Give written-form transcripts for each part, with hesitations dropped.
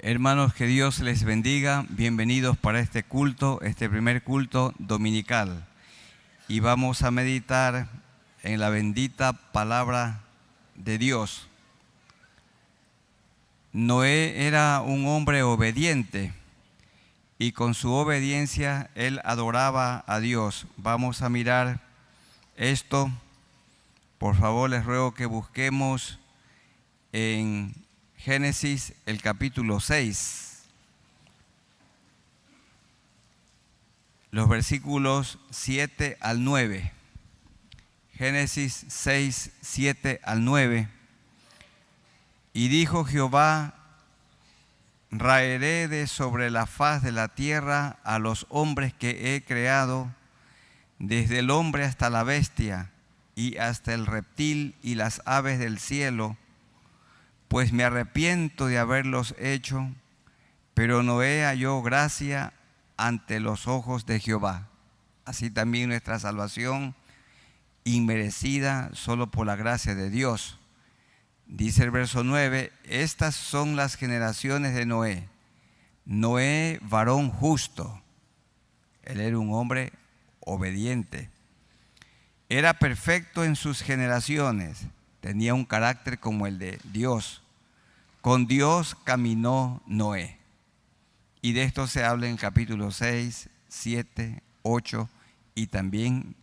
Hermanos, que Dios les bendiga. Bienvenidos para este culto, este primer culto dominical. Y vamos a meditar en la bendita palabra de Dios. Noé era un hombre obediente y con su obediencia él adoraba a Dios. Vamos a mirar esto. Por favor, les ruego que busquemos en Génesis, el capítulo 6, los versículos 7 al 9. Génesis 6, 7 al 9. Y dijo Jehová: raeré de sobre la faz de la tierra a los hombres que he creado, desde el hombre hasta la bestia, y hasta el reptil y las aves del cielo, pues me arrepiento de haberlos hecho. Pero Noé halló gracia ante los ojos de Jehová. Así también nuestra salvación, inmerecida solo por la gracia de Dios. Dice el verso 9: estas son las generaciones de Noé. Noé, varón justo. Él era un hombre obediente. Era perfecto en sus generaciones. Tenía un carácter como el de Dios. Con Dios caminó Noé. Y de esto se habla en capítulo 6, 7, 8 y también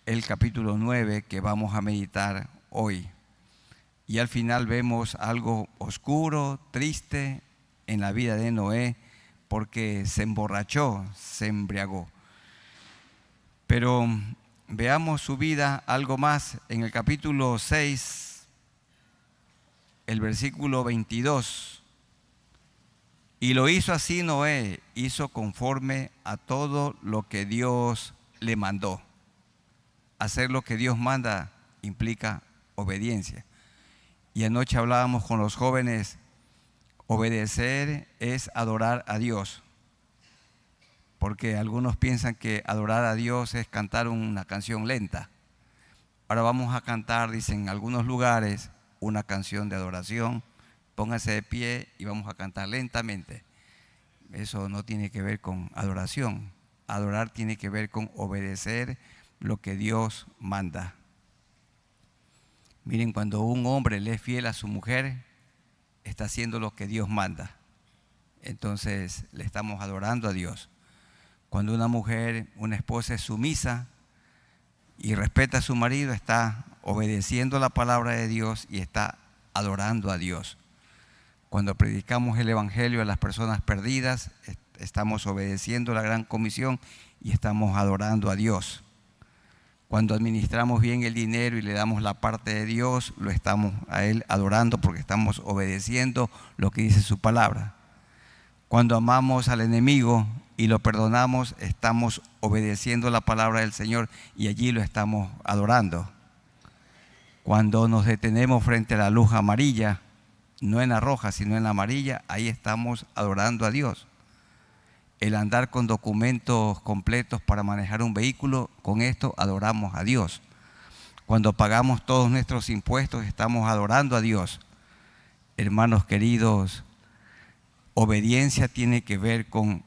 el capítulo 9 que vamos a meditar hoy. Y al final vemos algo oscuro, triste en la vida de Noé, porque se emborrachó, se embriagó. Pero veamos su vida algo más en el capítulo 6, el versículo 22. Y lo hizo así Noé, hizo conforme a todo lo que Dios le mandó. Hacer lo que Dios manda implica obediencia. Y anoche hablábamos con los jóvenes, obedecer es adorar a Dios. Porque algunos piensan que adorar a Dios es cantar una canción lenta. Ahora vamos a cantar, dicen en algunos lugares, una canción de adoración. Póngase de pie y vamos a cantar lentamente. Eso no tiene que ver con adoración. Adorar tiene que ver con obedecer lo que Dios manda. Miren, cuando un hombre le es fiel a su mujer, está haciendo lo que Dios manda. Entonces le estamos adorando a Dios. Cuando una mujer, una esposa es sumisa y respeta a su marido, está obedeciendo la palabra de Dios y está adorando a Dios. Cuando predicamos el evangelio a las personas perdidas, estamos obedeciendo la gran comisión y estamos adorando a Dios. Cuando administramos bien el dinero y le damos la parte de Dios, lo estamos a Él adorando porque estamos obedeciendo lo que dice su palabra. Cuando amamos al enemigo y lo perdonamos, estamos obedeciendo la palabra del Señor y allí lo estamos adorando. Cuando nos detenemos frente a la luz amarilla, no en la roja, sino en la amarilla, ahí estamos adorando a Dios. El andar con documentos completos para manejar un vehículo, con esto adoramos a Dios. Cuando pagamos todos nuestros impuestos, estamos adorando a Dios. Hermanos queridos, obediencia tiene que ver con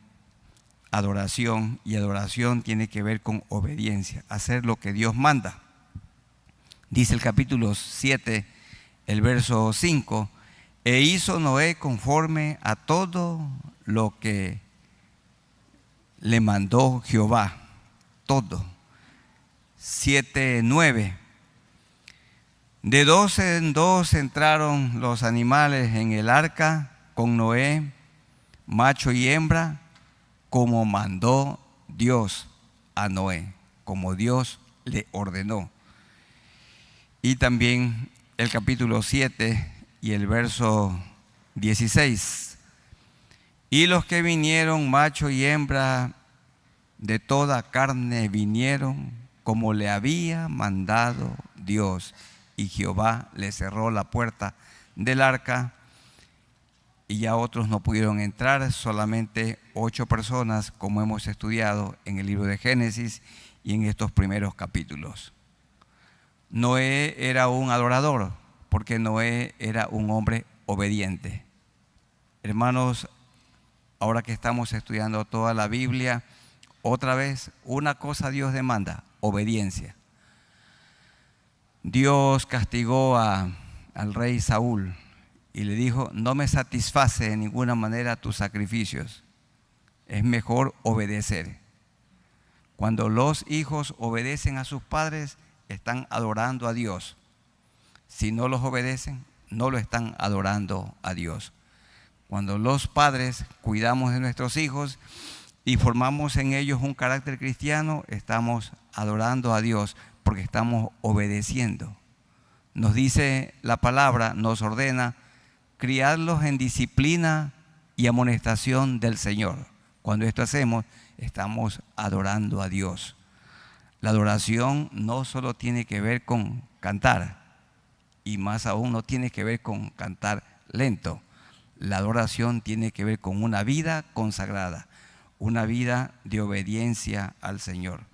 adoración y adoración tiene que ver con obediencia, hacer lo que Dios manda. Dice el capítulo 7, el verso 5, e hizo Noé conforme a todo lo que le mandó Jehová, todo. 7, 9. De dos en dos entraron los animales en el arca con Noé, macho y hembra, como mandó Dios a Noé, como Dios le ordenó. Y también el capítulo 7 y el verso 16. Y los que vinieron, macho y hembra, de toda carne vinieron, como le había mandado Dios. Y Jehová le cerró la puerta del arca, y ya otros no pudieron entrar, solamente 8 personas, como hemos estudiado en el libro de Génesis y en estos primeros capítulos. Noé era un adorador, porque Noé era un hombre obediente. Hermanos, ahora que estamos estudiando toda la Biblia, otra vez, una cosa Dios demanda: obediencia. Dios castigó al rey Saúl y le dijo: no me satisface de ninguna manera tus sacrificios, es mejor obedecer. Cuando los hijos obedecen a sus padres, están adorando a Dios. Si no los obedecen, no lo están adorando a Dios. Cuando los padres cuidamos de nuestros hijos y formamos en ellos un carácter cristiano, estamos adorando a Dios porque estamos obedeciendo. Nos dice la palabra, nos ordena criarlos en disciplina y amonestación del Señor. Cuando esto hacemos, estamos adorando a Dios. La adoración no solo tiene que ver con cantar, y más aún no tiene que ver con cantar lento. La adoración tiene que ver con una vida consagrada, una vida de obediencia al Señor.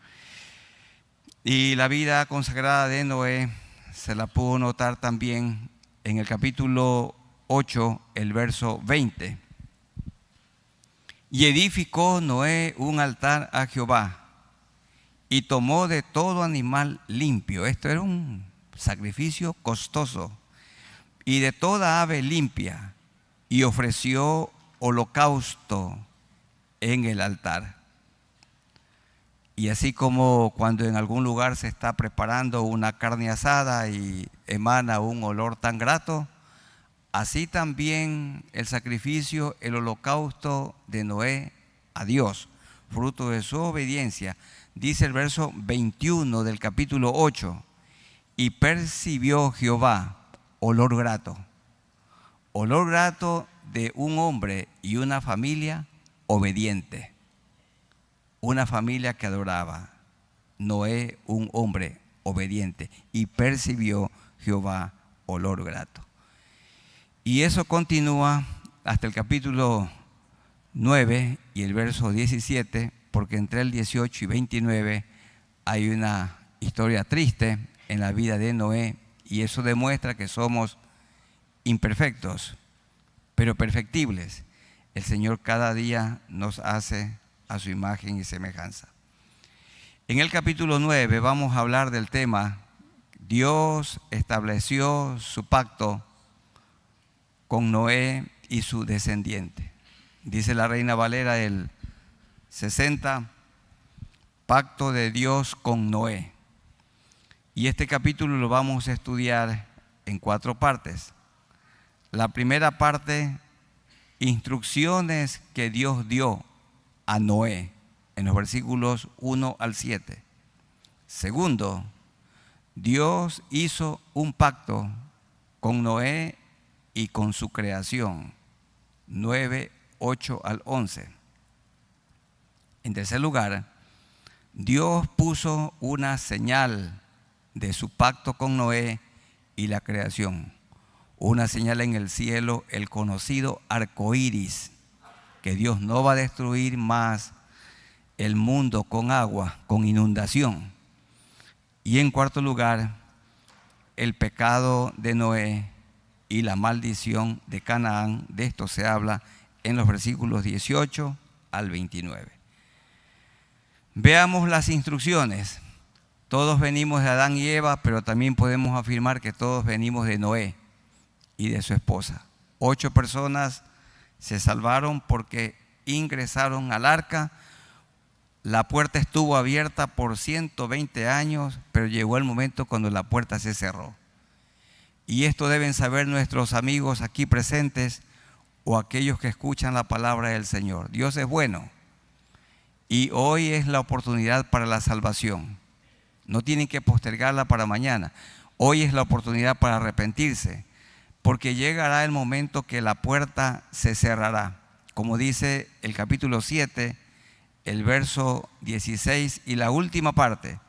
Y la vida consagrada de Noé se la pudo notar también en el capítulo 8, el verso 20. Y edificó Noé un altar a Jehová y tomó de todo animal limpio. Esto era un sacrificio costoso. Y de toda ave limpia, y ofreció holocausto en el altar. Y así como cuando en algún lugar se está preparando una carne asada y emana un olor tan grato, así también el sacrificio, el holocausto de Noé a Dios, fruto de su obediencia. Dice el verso 21 del capítulo 8, y percibió Jehová olor grato de un hombre y una familia obediente, una familia que adoraba. Noé, un hombre obediente, y percibió Jehová olor grato. Y eso continúa hasta el capítulo 9 y el verso 17, porque entre el 18 y 29 hay una historia triste en la vida de Noé, y eso demuestra que somos imperfectos, pero perfectibles. El Señor cada día nos hace a su imagen y semejanza. En el capítulo 9 vamos a hablar del tema: Dios estableció su pacto con Noé y su descendiente. Dice la Reina Valera del 60, pacto de Dios con Noé. Y este capítulo lo vamos a estudiar en 4 partes. La primera parte, instrucciones que Dios dio a Noé en los versículos 1 al 7. Segundo, Dios hizo un pacto con Noé y con su creación, 9, 8 al 11. En tercer lugar, Dios puso una señal de su pacto con Noé y la creación, una señal en el cielo, el conocido arco iris, que Dios no va a destruir más el mundo con agua, con inundación. Y en cuarto lugar, el pecado de Noé y la maldición de Canaán. De esto se habla en los versículos 18 al 29. Veamos las instrucciones. Todos venimos de Adán y Eva, pero también podemos afirmar que todos venimos de Noé y de su esposa. 8 personas se salvaron porque ingresaron al arca. La puerta estuvo abierta por 120 años, pero llegó el momento cuando la puerta se cerró. Y esto deben saber nuestros amigos aquí presentes o aquellos que escuchan la palabra del Señor. Dios es bueno y hoy es la oportunidad para la salvación. No tienen que postergarla para mañana. Hoy es la oportunidad para arrepentirse, porque llegará el momento que la puerta se cerrará. Como dice el capítulo 7, el verso 16 y la última parte.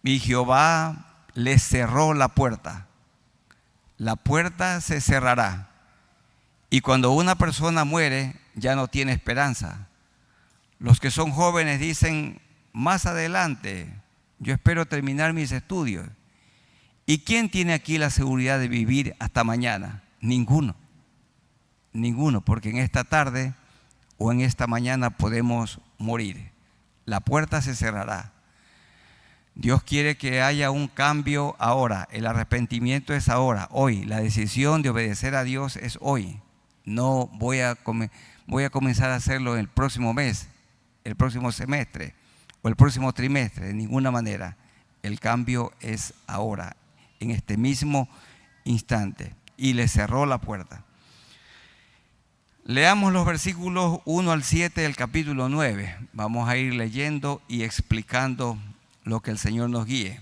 Y Jehová les cerró la puerta. La puerta se cerrará. Y cuando una persona muere, ya no tiene esperanza. Los que son jóvenes dicen: más adelante, yo espero terminar mis estudios. ¿Y quién tiene aquí la seguridad de vivir hasta mañana? Ninguno. Ninguno, porque en esta tarde o en esta mañana podemos morir. La puerta se cerrará. Dios quiere que haya un cambio ahora. El arrepentimiento es ahora, hoy. La decisión de obedecer a Dios es hoy. No voy a comenzar a hacerlo el próximo mes, el próximo semestre o el próximo trimestre. De ninguna manera. El cambio es ahora, en este mismo instante. Y le cerró la puerta. Leamos los versículos 1 al 7 del capítulo 9. Vamos a ir leyendo y explicando lo que el Señor nos guíe.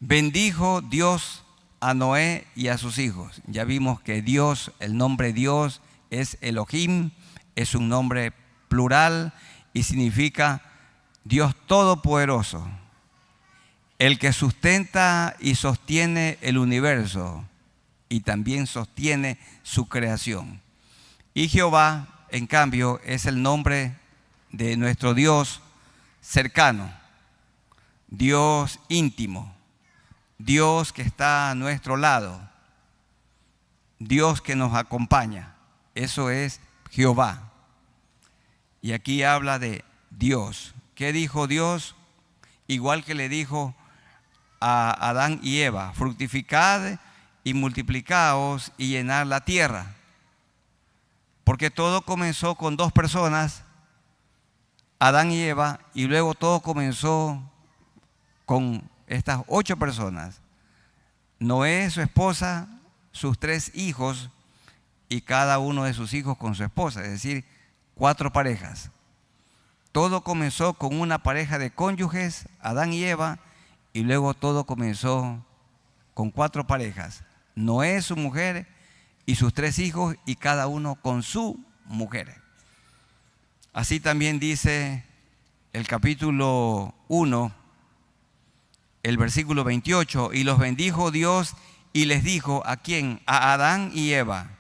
Bendijo Dios a Noé y a sus hijos. Ya vimos que Dios, el nombre Dios es Elohim, es un nombre plural y significa Dios Todopoderoso, el que sustenta y sostiene el universo y también sostiene su creación. Y Jehová, en cambio, es el nombre de nuestro Dios cercano, Dios íntimo, Dios que está a nuestro lado, Dios que nos acompaña. Eso es Jehová. Y aquí habla de Dios. ¿Qué dijo Dios? Igual que le dijo a Adán y Eva: fructificad y multiplicaos y llenad la tierra. Porque todo comenzó con dos personas, Adán y Eva, y luego todo comenzó con estas 8 personas. Noé, su esposa, sus 3 hijos y cada uno de sus hijos con su esposa, es decir, 4 parejas. Todo comenzó con una pareja de cónyuges, Adán y Eva, y luego todo comenzó con 4 parejas. Noé, su mujer, y sus 3 hijos, y cada uno con su mujer. Así también dice el capítulo 1, el versículo 28, y los bendijo Dios y les dijo, ¿a quién? A Adán y Eva,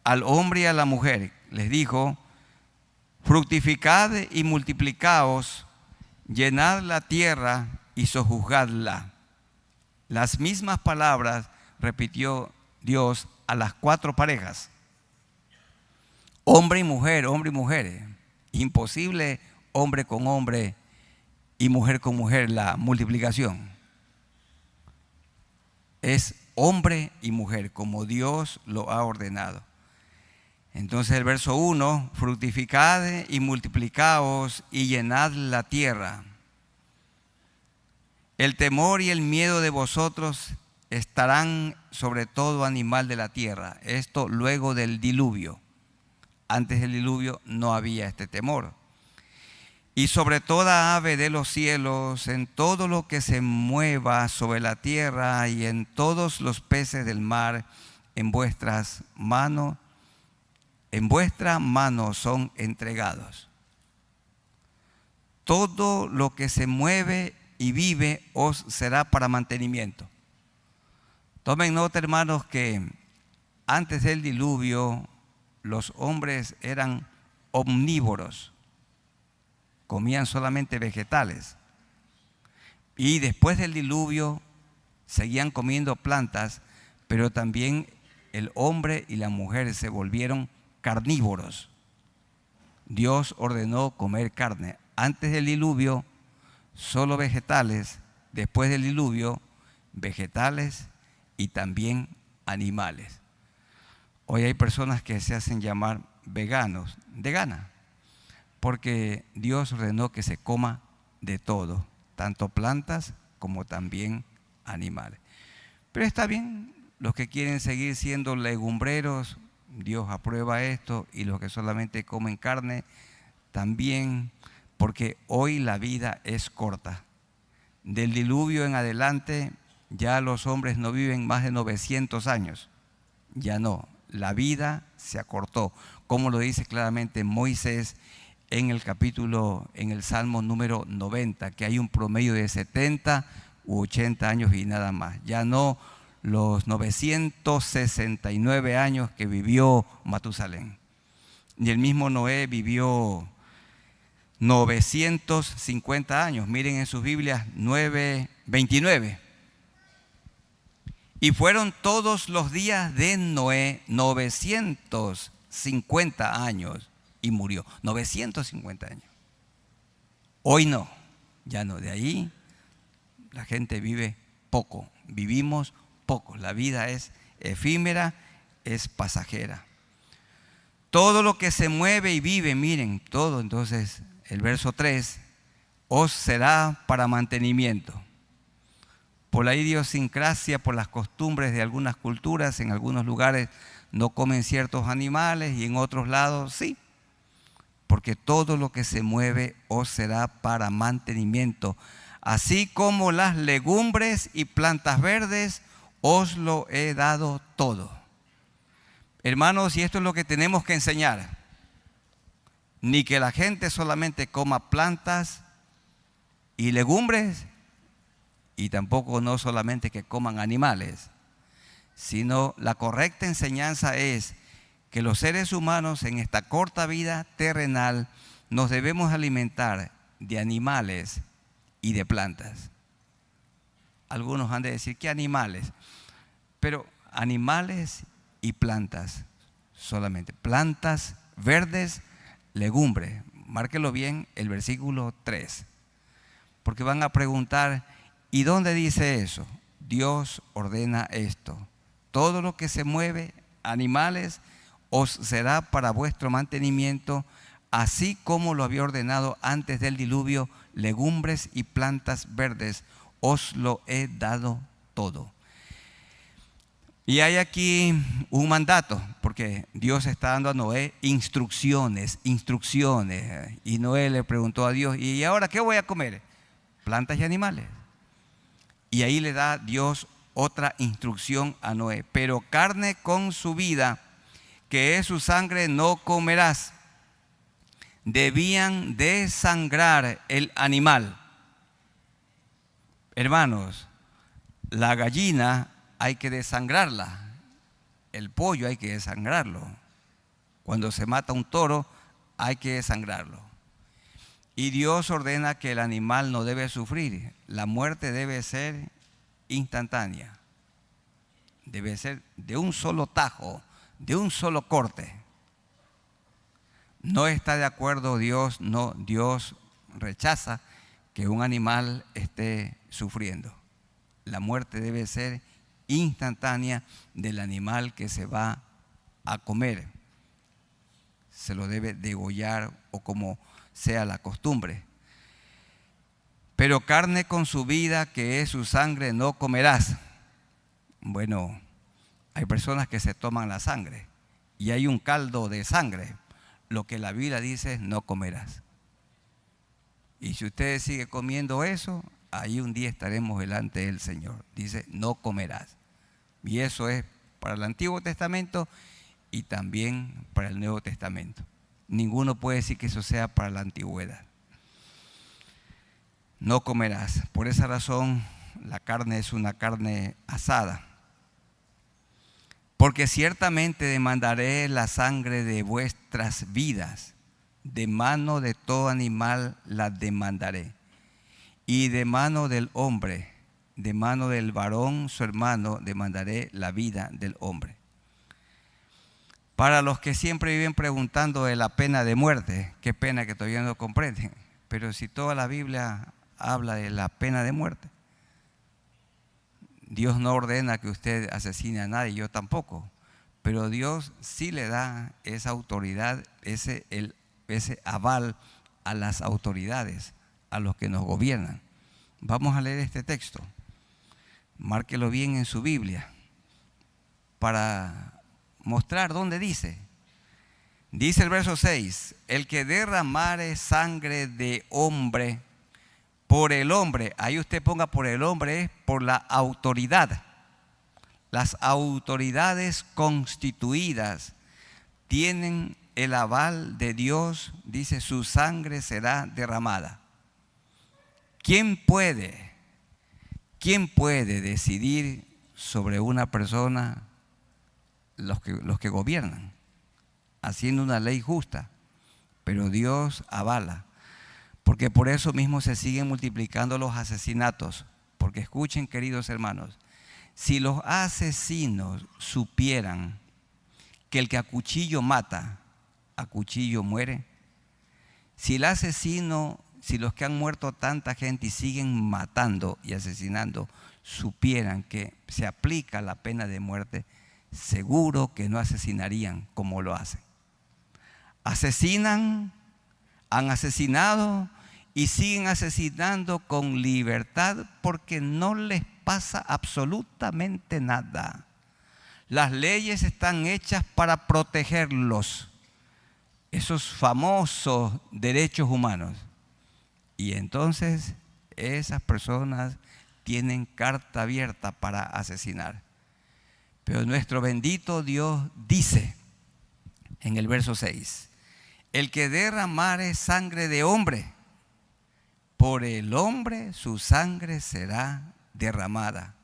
al hombre y a la mujer. Les dijo, fructificad y multiplicaos, llenad la tierra y sojuzgadla. Las mismas palabras repitió Dios a las 4 parejas. Hombre y mujer, hombre y mujer. Imposible hombre con hombre y mujer con mujer la multiplicación. Es hombre y mujer como Dios lo ha ordenado. Entonces el verso 1, fructificad y multiplicaos y llenad la tierra. El temor y el miedo de vosotros estarán sobre todo animal de la tierra. Esto luego del diluvio. Antes del diluvio no había este temor. Y sobre toda ave de los cielos, en todo lo que se mueva sobre la tierra y en todos los peces del mar, en vuestra mano son entregados. Todo lo que se mueve y vive os será para mantenimiento. Tomen nota, hermanos, que antes del diluvio los hombres eran omnívoros, comían solamente vegetales. Y después del diluvio seguían comiendo plantas, pero también el hombre y la mujer se volvieron carnívoros. Dios ordenó comer carne. Antes del diluvio, solo vegetales. Después del diluvio, vegetales y también animales. Hoy hay personas que se hacen llamar veganos, de gana, porque Dios ordenó que se coma de todo, tanto plantas como también animales. Pero está bien, los que quieren seguir siendo legumbreros, Dios aprueba esto, y los que solamente comen carne, también, porque hoy la vida es corta. Del diluvio en adelante, ya los hombres no viven más de 900 años, ya no, la vida se acortó, como lo dice claramente Moisés en el Salmo número 90, que hay un promedio de 70 u 80 años y nada más. Ya no los 969 años que vivió Matusalén. Y el mismo Noé vivió 950 años. Miren en sus Biblias 9:29. Y fueron todos los días de Noé 950 años y murió. 950 años. Hoy no, ya no. De ahí la gente vive poco, vivimos poco. La vida es efímera, es pasajera. Todo lo que se mueve y vive, miren, todo. Entonces, el verso 3, os será para mantenimiento. Por la idiosincrasia, por las costumbres de algunas culturas, en algunos lugares no comen ciertos animales y en otros lados sí. Porque todo lo que se mueve os será para mantenimiento. Así como las legumbres y plantas verdes, os lo he dado todo. Hermanos, y esto es lo que tenemos que enseñar. Ni que la gente solamente coma plantas y legumbres, y tampoco no solamente que coman animales, sino la correcta enseñanza es que los seres humanos en esta corta vida terrenal nos debemos alimentar de animales y de plantas. Algunos han de decir, ¿qué animales? Pero animales y plantas solamente. Plantas verdes, legumbres. Márquelo bien el versículo 3. Porque van a preguntar, ¿y dónde dice eso? Dios ordena esto. Todo lo que se mueve, animales, os será para vuestro mantenimiento, así como lo había ordenado antes del diluvio, legumbres y plantas verdes, os lo he dado todo. Y hay aquí un mandato, porque Dios está dando a Noé instrucciones. Y Noé le preguntó a Dios, ¿y ahora qué voy a comer? Plantas y animales. Y ahí le da Dios otra instrucción a Noé. Pero carne con su vida, que es su sangre, no comerás. Debían desangrar el animal. Hermanos, la gallina hay que desangrarla. El pollo hay que desangrarlo. Cuando se mata un toro, hay que desangrarlo. Y Dios ordena que el animal no debe sufrir. La muerte debe ser instantánea. Debe ser de un solo tajo, de un solo corte. No está de acuerdo Dios, no, Dios rechaza que un animal esté sufriendo. La muerte debe ser instantánea del animal que se va a comer. Se lo debe degollar o como sea la costumbre. Pero carne con su vida, que es su sangre, no comerás. Bueno, hay personas que se toman la sangre y hay un caldo de sangre. Lo que la Biblia dice es no comerás. Y si usted sigue comiendo eso, ahí un día estaremos delante del Señor. Dice no comerás. Y eso es para el Antiguo Testamento y también para el Nuevo Testamento. Ninguno puede decir que eso sea para la antigüedad. No comerás. Por esa razón, la carne es una carne asada. Porque ciertamente demandaré la sangre de vuestras vidas. De mano de todo animal la demandaré. Y de mano del hombre, de mano del varón, su hermano, demandaré la vida del hombre. Para los que siempre viven preguntando de la pena de muerte, qué pena que todavía no comprenden. Pero si toda la Biblia habla de la pena de muerte, Dios no ordena que usted asesine a nadie, yo tampoco. Pero Dios sí le da esa autoridad, ese aval a las autoridades, a los que nos gobiernan. Vamos a leer este texto. Márquelo bien en su Biblia para mostrar dónde dice. Dice el verso 6, el que derramare sangre de hombre por el hombre, ahí usted ponga por el hombre, es por la autoridad. Las autoridades constituidas tienen el aval de Dios, dice, su sangre será derramada. ¿Quién puede decidir sobre una persona? Los que gobiernan, haciendo una ley justa, pero Dios avala, porque por eso mismo se siguen multiplicando los asesinatos, porque escuchen, queridos hermanos, Si los asesinos supieran que el que a cuchillo mata, a cuchillo muere, si el asesino, si los que han muerto tanta gente y siguen matando y asesinando, supieran que se aplica la pena de muerte, seguro que no asesinarían como lo hacen. Asesinan, han asesinado y siguen asesinando con libertad porque no les pasa absolutamente nada. Las leyes están hechas para protegerlos, esos famosos derechos humanos. Y entonces esas personas tienen carta abierta para asesinar. Pero nuestro bendito Dios dice en el verso 6, el que derramare sangre de hombre, por el hombre su sangre será derramada.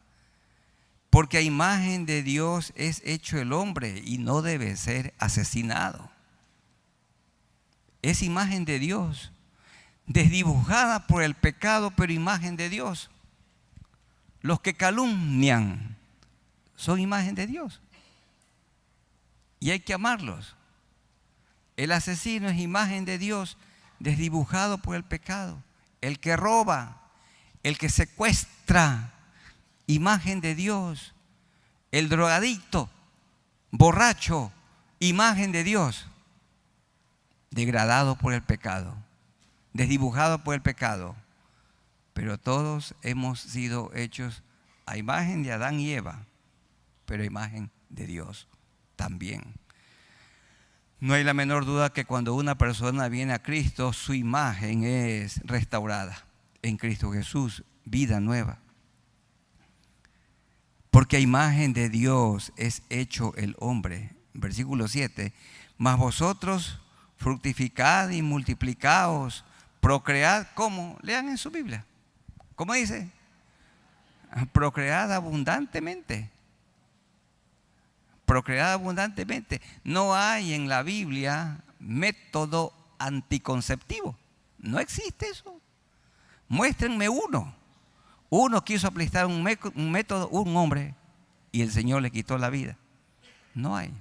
Porque a imagen de Dios es hecho el hombre y no debe ser asesinado. Es imagen de Dios, desdibujada por el pecado, pero imagen de Dios. Los que calumnian son imagen de Dios y hay que amarlos. El asesino es imagen de Dios, desdibujado por el pecado. El que roba, el que secuestra, imagen de Dios. El drogadicto, borracho, imagen de Dios, degradado por el pecado, desdibujado por el pecado. Pero todos hemos sido hechos a imagen de Adán y Eva, pero a imagen de Dios también. No hay la menor duda que cuando una persona viene a Cristo, su imagen es restaurada en Cristo Jesús, vida nueva. Porque a imagen de Dios es hecho el hombre. Versículo 7, mas vosotros fructificad y multiplicaos, procread, ¿cómo? Lean en su Biblia. ¿Cómo dice? Procread abundantemente. Procread abundantemente. No hay en la Biblia método anticonceptivo. No existe eso. Muéstrenme uno. Uno quiso aplicar un método, un hombre, y el Señor le quitó la vida. No hay.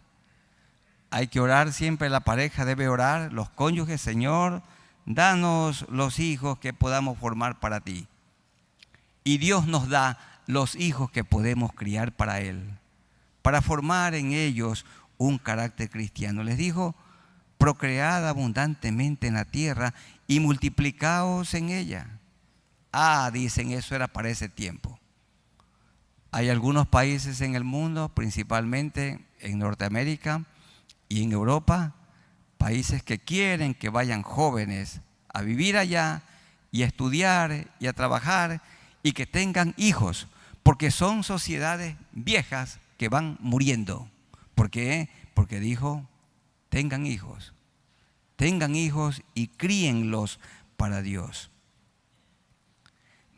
Hay que orar siempre, la pareja debe orar, los cónyuges, Señor, danos los hijos que podamos formar para ti. Y Dios nos da los hijos que podemos criar para Él, para formar en ellos un carácter cristiano. Les dijo, procread abundantemente en la tierra y multiplicaos en ella. Dicen, eso era para ese tiempo. Hay algunos países en el mundo, principalmente en Norteamérica y en Europa, países que quieren que vayan jóvenes a vivir allá y a estudiar y a trabajar y que tengan hijos, porque son sociedades viejas que van muriendo. ¿Por qué? Porque dijo, tengan hijos y críenlos para Dios.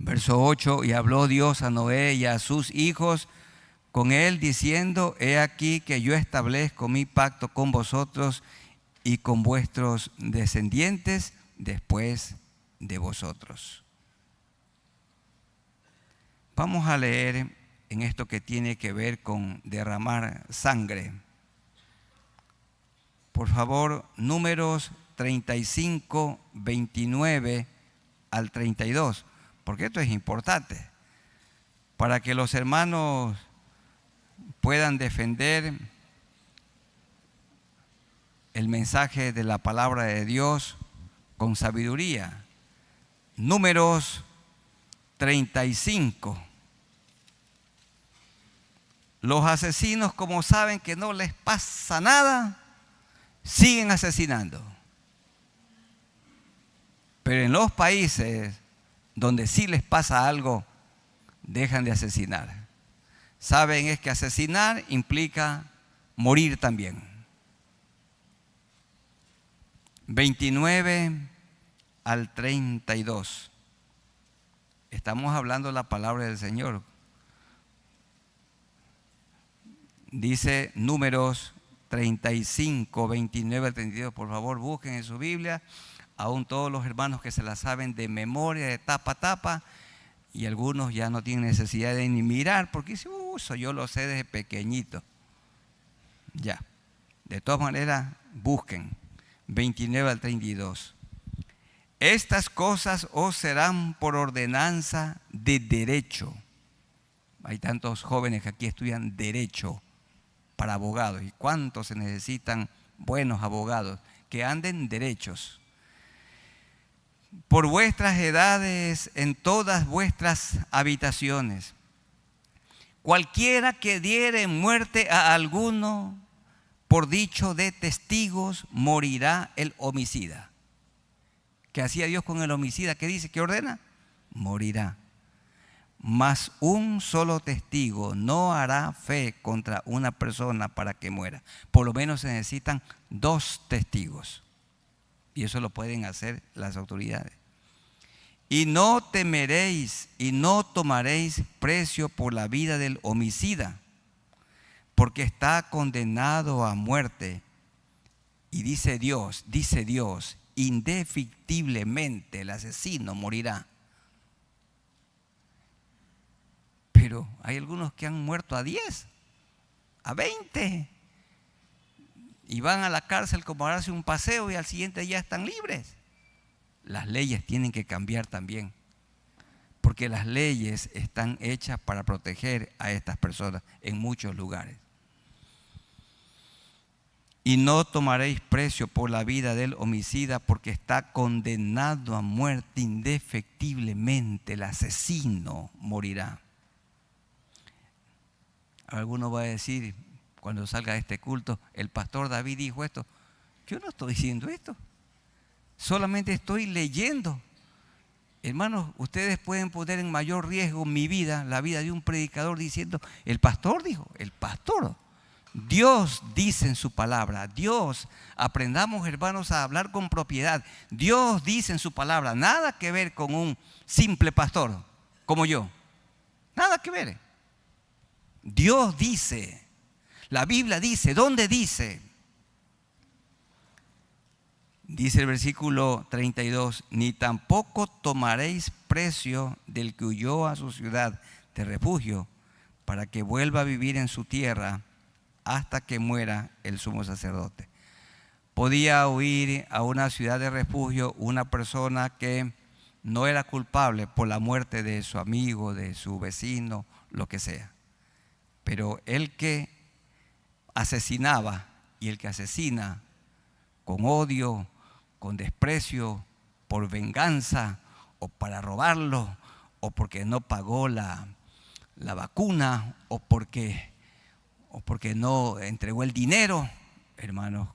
Verso 8, y habló Dios a Noé y a sus hijos con él diciendo, he aquí que yo establezco mi pacto con vosotros y con vuestros descendientes después de vosotros. Vamos a leer en esto que tiene que ver con derramar sangre. Por favor, Números 35, 29 al 32. Porque esto es importante, para que los hermanos puedan defender el mensaje de la palabra de Dios con sabiduría. Números 35. Los asesinos, como saben que no les pasa nada, siguen asesinando. Pero en los países donde sí les pasa algo, dejan de asesinar. Saben es que asesinar implica morir también. 29 al 32. Estamos hablando la palabra del Señor. Dice Números 35, 29 al 32. Por favor, busquen en su Biblia. Aún todos los hermanos que se la saben de memoria, de tapa a tapa, y algunos ya no tienen necesidad de ni mirar, porque dicen, Eso yo lo sé desde pequeñito. Ya. De todas maneras, busquen. 29 al 32. Estas cosas os serán por ordenanza de derecho. Hay tantos jóvenes que aquí estudian derecho para abogados. ¿Y cuántos se necesitan buenos abogados que anden derechos? Por vuestras edades en todas vuestras habitaciones. Cualquiera que diere muerte a alguno por dicho de testigos, morirá el homicida. ¿Qué hacía Dios con el homicida? ¿Qué dice? ¿Qué ordena? Morirá. Mas un solo testigo no hará fe contra una persona para que muera. Por lo menos se necesitan 2 testigos. Y eso lo pueden hacer las autoridades. Y no temeréis y no tomaréis precio por la vida del homicida, porque está condenado a muerte. Y dice Dios, indefectiblemente el asesino morirá. Pero hay algunos que han muerto a 10, a 20, y van a la cárcel como a darse un paseo y al siguiente día están libres. Las leyes tienen que cambiar también, porque las leyes están hechas para proteger a estas personas en muchos lugares. Y no tomaréis precio por la vida del homicida, porque está condenado a muerte indefectiblemente. El asesino morirá. Alguno va a decir, cuando salga de este culto, el pastor David dijo esto. Yo no estoy diciendo esto. Solamente estoy leyendo. Hermanos, ustedes pueden poner en mayor riesgo mi vida, la vida de un predicador, diciendo, el pastor dijo, el pastor. Dios dice en su palabra, Dios, aprendamos hermanos a hablar con propiedad. Dios dice en su palabra, nada que ver con un simple pastor como yo. Nada que ver. Dios dice, la Biblia dice, ¿dónde dice? Dice el versículo 32, ni tampoco tomaréis precio del que huyó a su ciudad de refugio para que vuelva a vivir en su tierra hasta que muera el sumo sacerdote. Podía huir a una ciudad de refugio una persona que no era culpable por la muerte de su amigo, de su vecino, lo que sea. Pero el que asesinaba y el que asesina con odio, con desprecio, por venganza o para robarlo, o porque no pagó la vacuna, o porque no entregó el dinero, hermanos,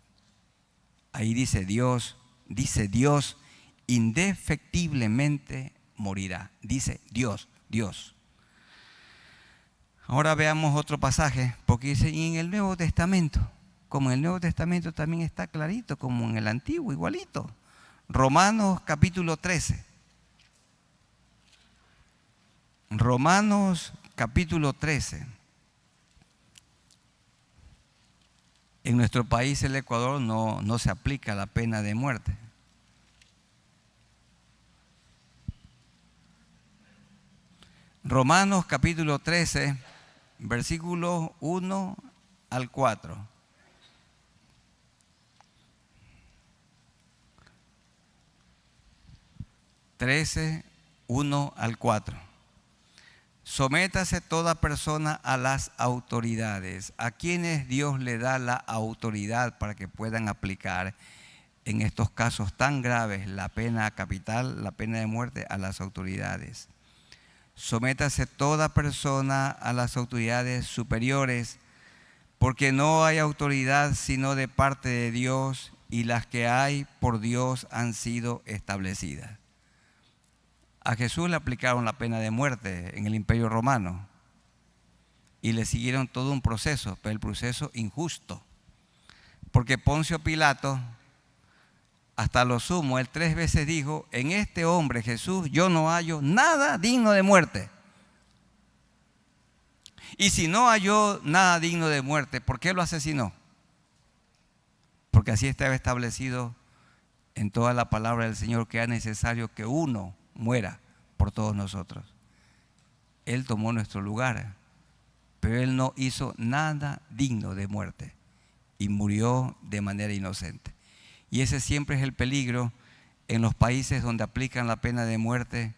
ahí dice Dios, indefectiblemente morirá. Dice Dios. Ahora veamos otro pasaje, porque dice, y en el Nuevo Testamento, como en el Nuevo Testamento también está clarito, como en el Antiguo, igualito. Romanos capítulo 13. Romanos capítulo 13. En nuestro país, el Ecuador, no se aplica la pena de muerte. Romanos capítulo 13, versículos 1 al 4. Trece, 1 al 4. Sométase toda persona a las autoridades, a quienes Dios le da la autoridad para que puedan aplicar en estos casos tan graves la pena capital, la pena de muerte, a las autoridades. Sométase toda persona a las autoridades superiores, porque no hay autoridad sino de parte de Dios, y las que hay por Dios han sido establecidas. A Jesús le aplicaron la pena de muerte en el Imperio Romano y le siguieron todo un proceso, pero el proceso injusto, porque Poncio Pilato, hasta lo sumo, él 3 veces dijo, en este hombre Jesús yo no hallo nada digno de muerte. Y si no halló nada digno de muerte, ¿por qué lo asesinó? Porque así estaba establecido en toda la palabra del Señor que era necesario que uno muera por todos nosotros. Él tomó nuestro lugar. pero él no hizo nada digno de muerte y murió de manera inocente. Y ese siempre es el peligro en los países donde aplican la pena de muerte,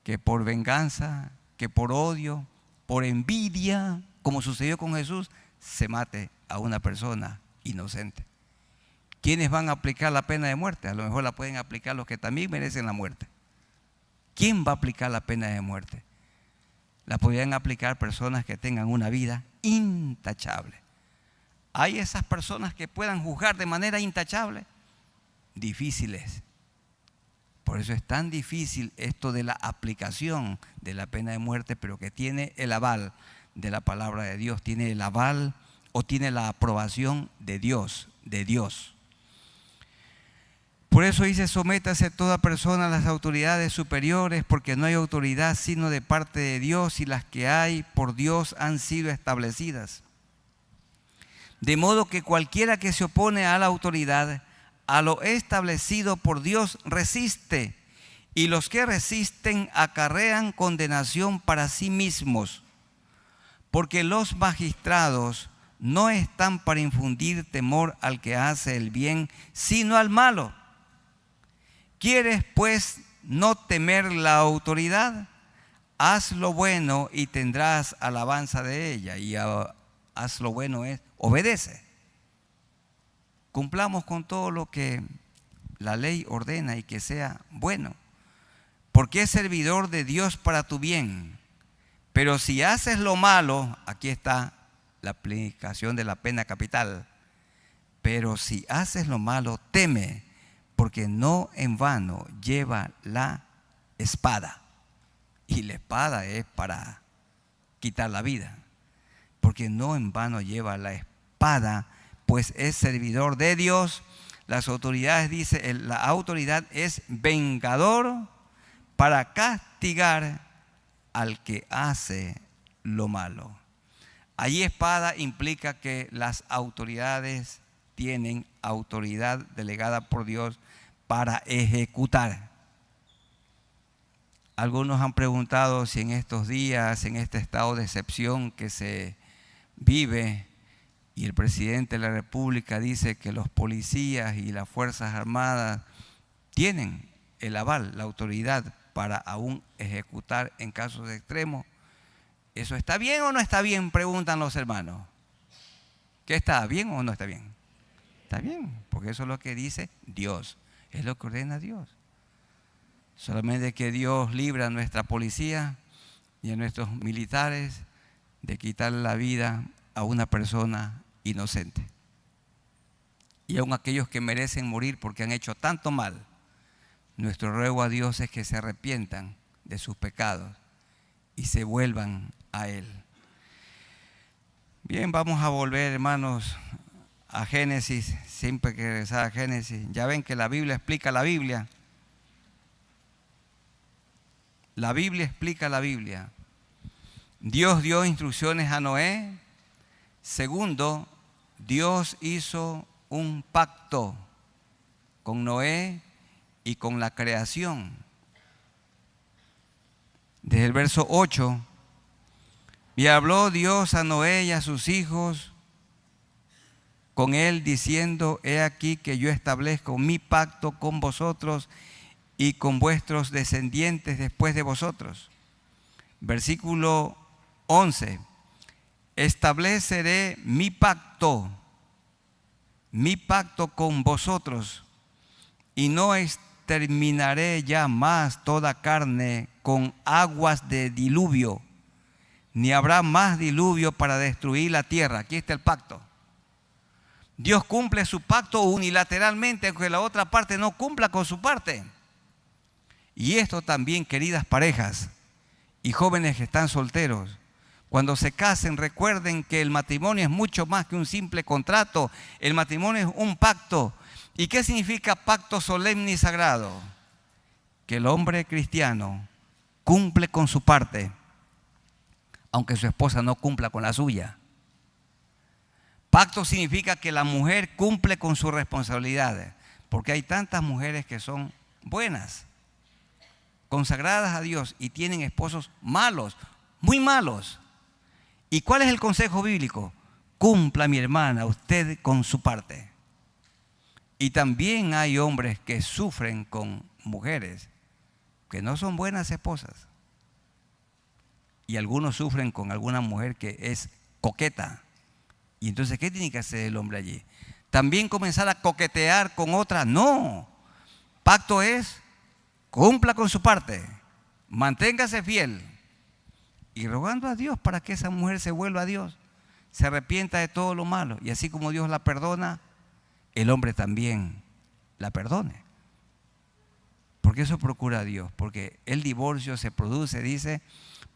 que por venganza, que por odio, por envidia, como sucedió con Jesús, se mate a una persona inocente. ¿Quiénes van a aplicar la pena de muerte? A lo mejor la pueden aplicar los que también merecen la muerte. ¿Quién va a aplicar la pena de muerte? La podrían aplicar personas que tengan una vida intachable. ¿Hay esas personas que puedan juzgar de manera intachable? Difíciles. Por eso es tan difícil esto de la aplicación de la pena de muerte, pero que tiene el aval de la palabra de Dios, tiene el aval o tiene la aprobación de Dios, Por eso dice: sométase toda persona a las autoridades superiores, porque no hay autoridad sino de parte de Dios, y las que hay por Dios han sido establecidas. De modo que cualquiera que se opone a la autoridad, a lo establecido por Dios, resiste, y los que resisten acarrean condenación para sí mismos, porque los magistrados no están para infundir temor al que hace el bien, sino al malo. ¿Quieres pues no temer la autoridad? Haz lo bueno y tendrás alabanza de ella. Y haz lo bueno es obedece. Cumplamos con todo lo que la ley ordena y que sea bueno, porque es servidor de Dios para tu bien. Pero si haces lo malo, aquí está la aplicación de la pena capital. Pero si haces lo malo, teme, porque no en vano lleva la espada. Y la espada es para quitar la vida. Porque no en vano lleva la espada, pues es servidor de Dios. Las autoridades, dice, la autoridad es vengador para castigar al que hace lo malo. Allí espada implica que las autoridades tienen autoridad delegada por Dios para ejecutar. Algunos han preguntado si en estos días, en este estado de excepción que se vive, y el presidente de la República dice que los policías y las Fuerzas Armadas tienen el aval, la autoridad para aún ejecutar en casos extremos. ¿Eso está bien o no está bien?, preguntan los hermanos. ¿Qué está bien o no está bien? Está bien, porque eso es lo que dice Dios, es lo que ordena Dios. Solamente que Dios libra a nuestra policía y a nuestros militares de quitar la vida a una persona inocente. Y aun aquellos que merecen morir porque han hecho tanto mal, nuestro ruego a Dios es que se arrepientan de sus pecados y se vuelvan a Él. Bien, vamos a volver, hermanos, a Génesis, siempre que regresar a Génesis. Ya ven que la Biblia explica la Biblia. La Biblia explica la Biblia. Dios dio instrucciones a Noé. Segundo, Dios hizo un pacto con Noé y con la creación. Desde el verso 8, y habló Dios a Noé y a sus hijos con él, diciendo: he aquí que yo establezco mi pacto con vosotros y con vuestros descendientes después de vosotros. Versículo 11, estableceré mi pacto con vosotros, y no exterminaré ya más toda carne con aguas de diluvio, ni habrá más diluvio para destruir la tierra. Aquí está el pacto. Dios cumple su pacto unilateralmente, aunque la otra parte no cumpla con su parte. Y esto también, queridas parejas y jóvenes que están solteros, cuando se casen, recuerden que el matrimonio es mucho más que un simple contrato. El matrimonio es un pacto. ¿Y qué significa pacto solemne y sagrado? Que el hombre cristiano cumple con su parte, aunque su esposa no cumpla con la suya. Pacto significa que la mujer cumple con sus responsabilidades, porque hay tantas mujeres que son buenas, consagradas a Dios y tienen esposos malos, muy malos. ¿Y cuál es el consejo bíblico? Cumpla, mi hermana, usted con su parte. Y también hay hombres que sufren con mujeres que no son buenas esposas. Y algunos sufren con alguna mujer que es coqueta. Y entonces, ¿qué tiene que hacer el hombre allí? ¿También comenzar a coquetear con otra? No. Pacto es, cumpla con su parte, manténgase fiel. Y rogando a Dios para que esa mujer se vuelva a Dios, se arrepienta de todo lo malo. Y así como Dios la perdona, el hombre también la perdone. Porque eso procura Dios. Porque el divorcio se produce, dice,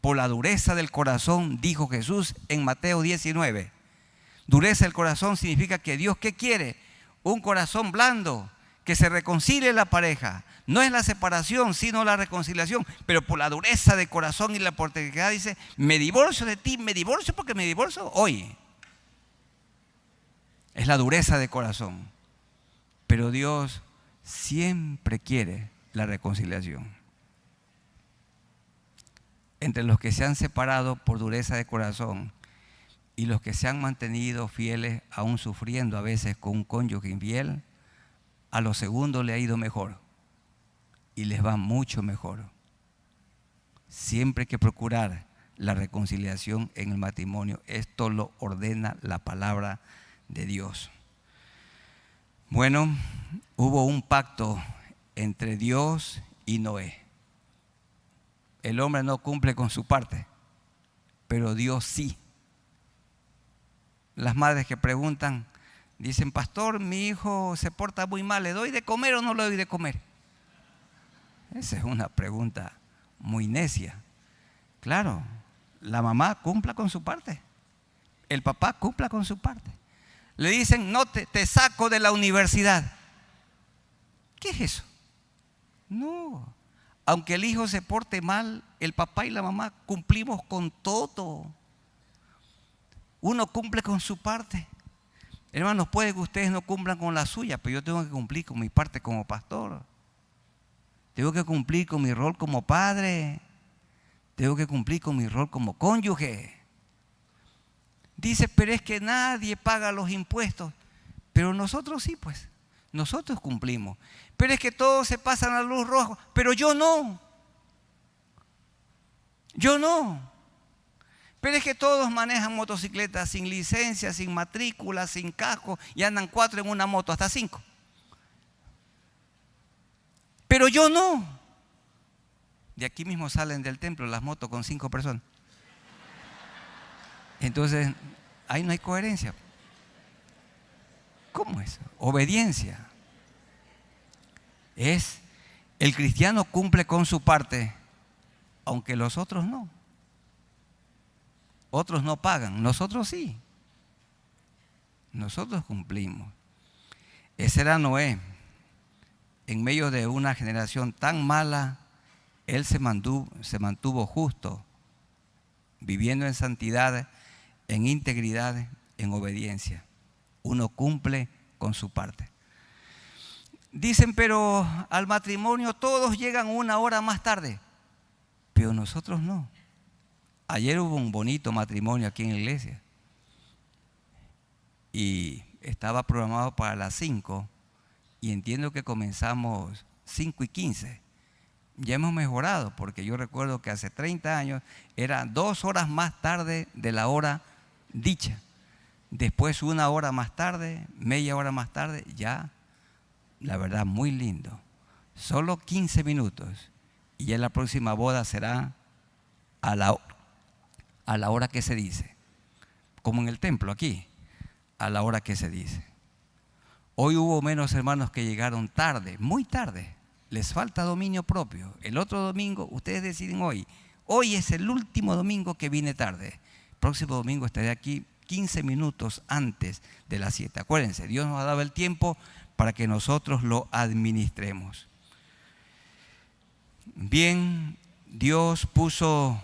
por la dureza del corazón, dijo Jesús en Mateo 19. Dureza del corazón significa que Dios, ¿qué quiere? Un corazón blando, que se reconcilie la pareja. No es la separación, sino la reconciliación. Pero por la dureza de corazón y la porteridad dice, me divorcio de ti, me divorcio porque me divorcio hoy. Es la dureza de corazón. Pero Dios siempre quiere la reconciliación. Entre los que se han separado por dureza de corazón y los que se han mantenido fieles, aún sufriendo a veces con un cónyuge infiel, a los segundos le ha ido mejor y les va mucho mejor. Siempre hay que procurar la reconciliación en el matrimonio. Esto lo ordena la palabra de Dios. Bueno, hubo un pacto entre Dios y Noé. El hombre no cumple con su parte, pero Dios sí. Las madres que preguntan, dicen, pastor, mi hijo se porta muy mal, ¿le doy de comer o no le doy de comer? Esa es una pregunta muy necia. Claro, la mamá cumpla con su parte, el papá cumpla con su parte. Le dicen, no, te saco de la universidad. ¿Qué es eso? No. Aunque el hijo se porte mal, el papá y la mamá cumplimos con todo. Uno cumple con su parte. Hermanos, puede que ustedes no cumplan con la suya, pero yo tengo que cumplir con mi parte como pastor. Tengo que cumplir con mi rol como padre. Tengo que cumplir con mi rol como cónyuge. Dice, pero es que nadie paga los impuestos. Pero nosotros sí, pues. Nosotros cumplimos. Pero es que todos se pasan a la luz roja. Pero yo no. Yo no. Pero es que todos manejan motocicletas sin licencia, sin matrícula, sin casco y andan 4 en una moto, hasta 5. Pero yo no. De aquí mismo salen del templo las motos con 5 personas. Entonces, ahí no hay coherencia. ¿Cómo es? Obediencia. El cristiano cumple con su parte, aunque los otros no. Otros no pagan, nosotros sí. Nosotros cumplimos. Ese era Noé. En medio de una generación tan mala, él se mantuvo justo, viviendo en santidad, en integridad, en obediencia. Uno cumple con su parte. Dicen, pero al matrimonio todos llegan 1 hora más tarde, pero nosotros no. Ayer hubo un bonito matrimonio aquí en la iglesia y estaba programado para las 5 y entiendo que comenzamos 5:15. Ya hemos mejorado porque yo recuerdo que hace 30 años era 2 horas más tarde de la hora dicha. Después 1 hora más tarde, media hora más tarde, ya, la verdad, muy lindo. Solo 15 minutos y ya la próxima boda será a la hora que se dice. Como en el templo aquí, a la hora que se dice. Hoy hubo menos hermanos que llegaron tarde, muy tarde. Les falta dominio propio. El otro domingo, ustedes deciden hoy. Hoy es el último domingo que vine tarde. Próximo domingo estaré aquí 15 minutos antes de las 7. Acuérdense, Dios nos ha dado el tiempo para que nosotros lo administremos. Bien, Dios puso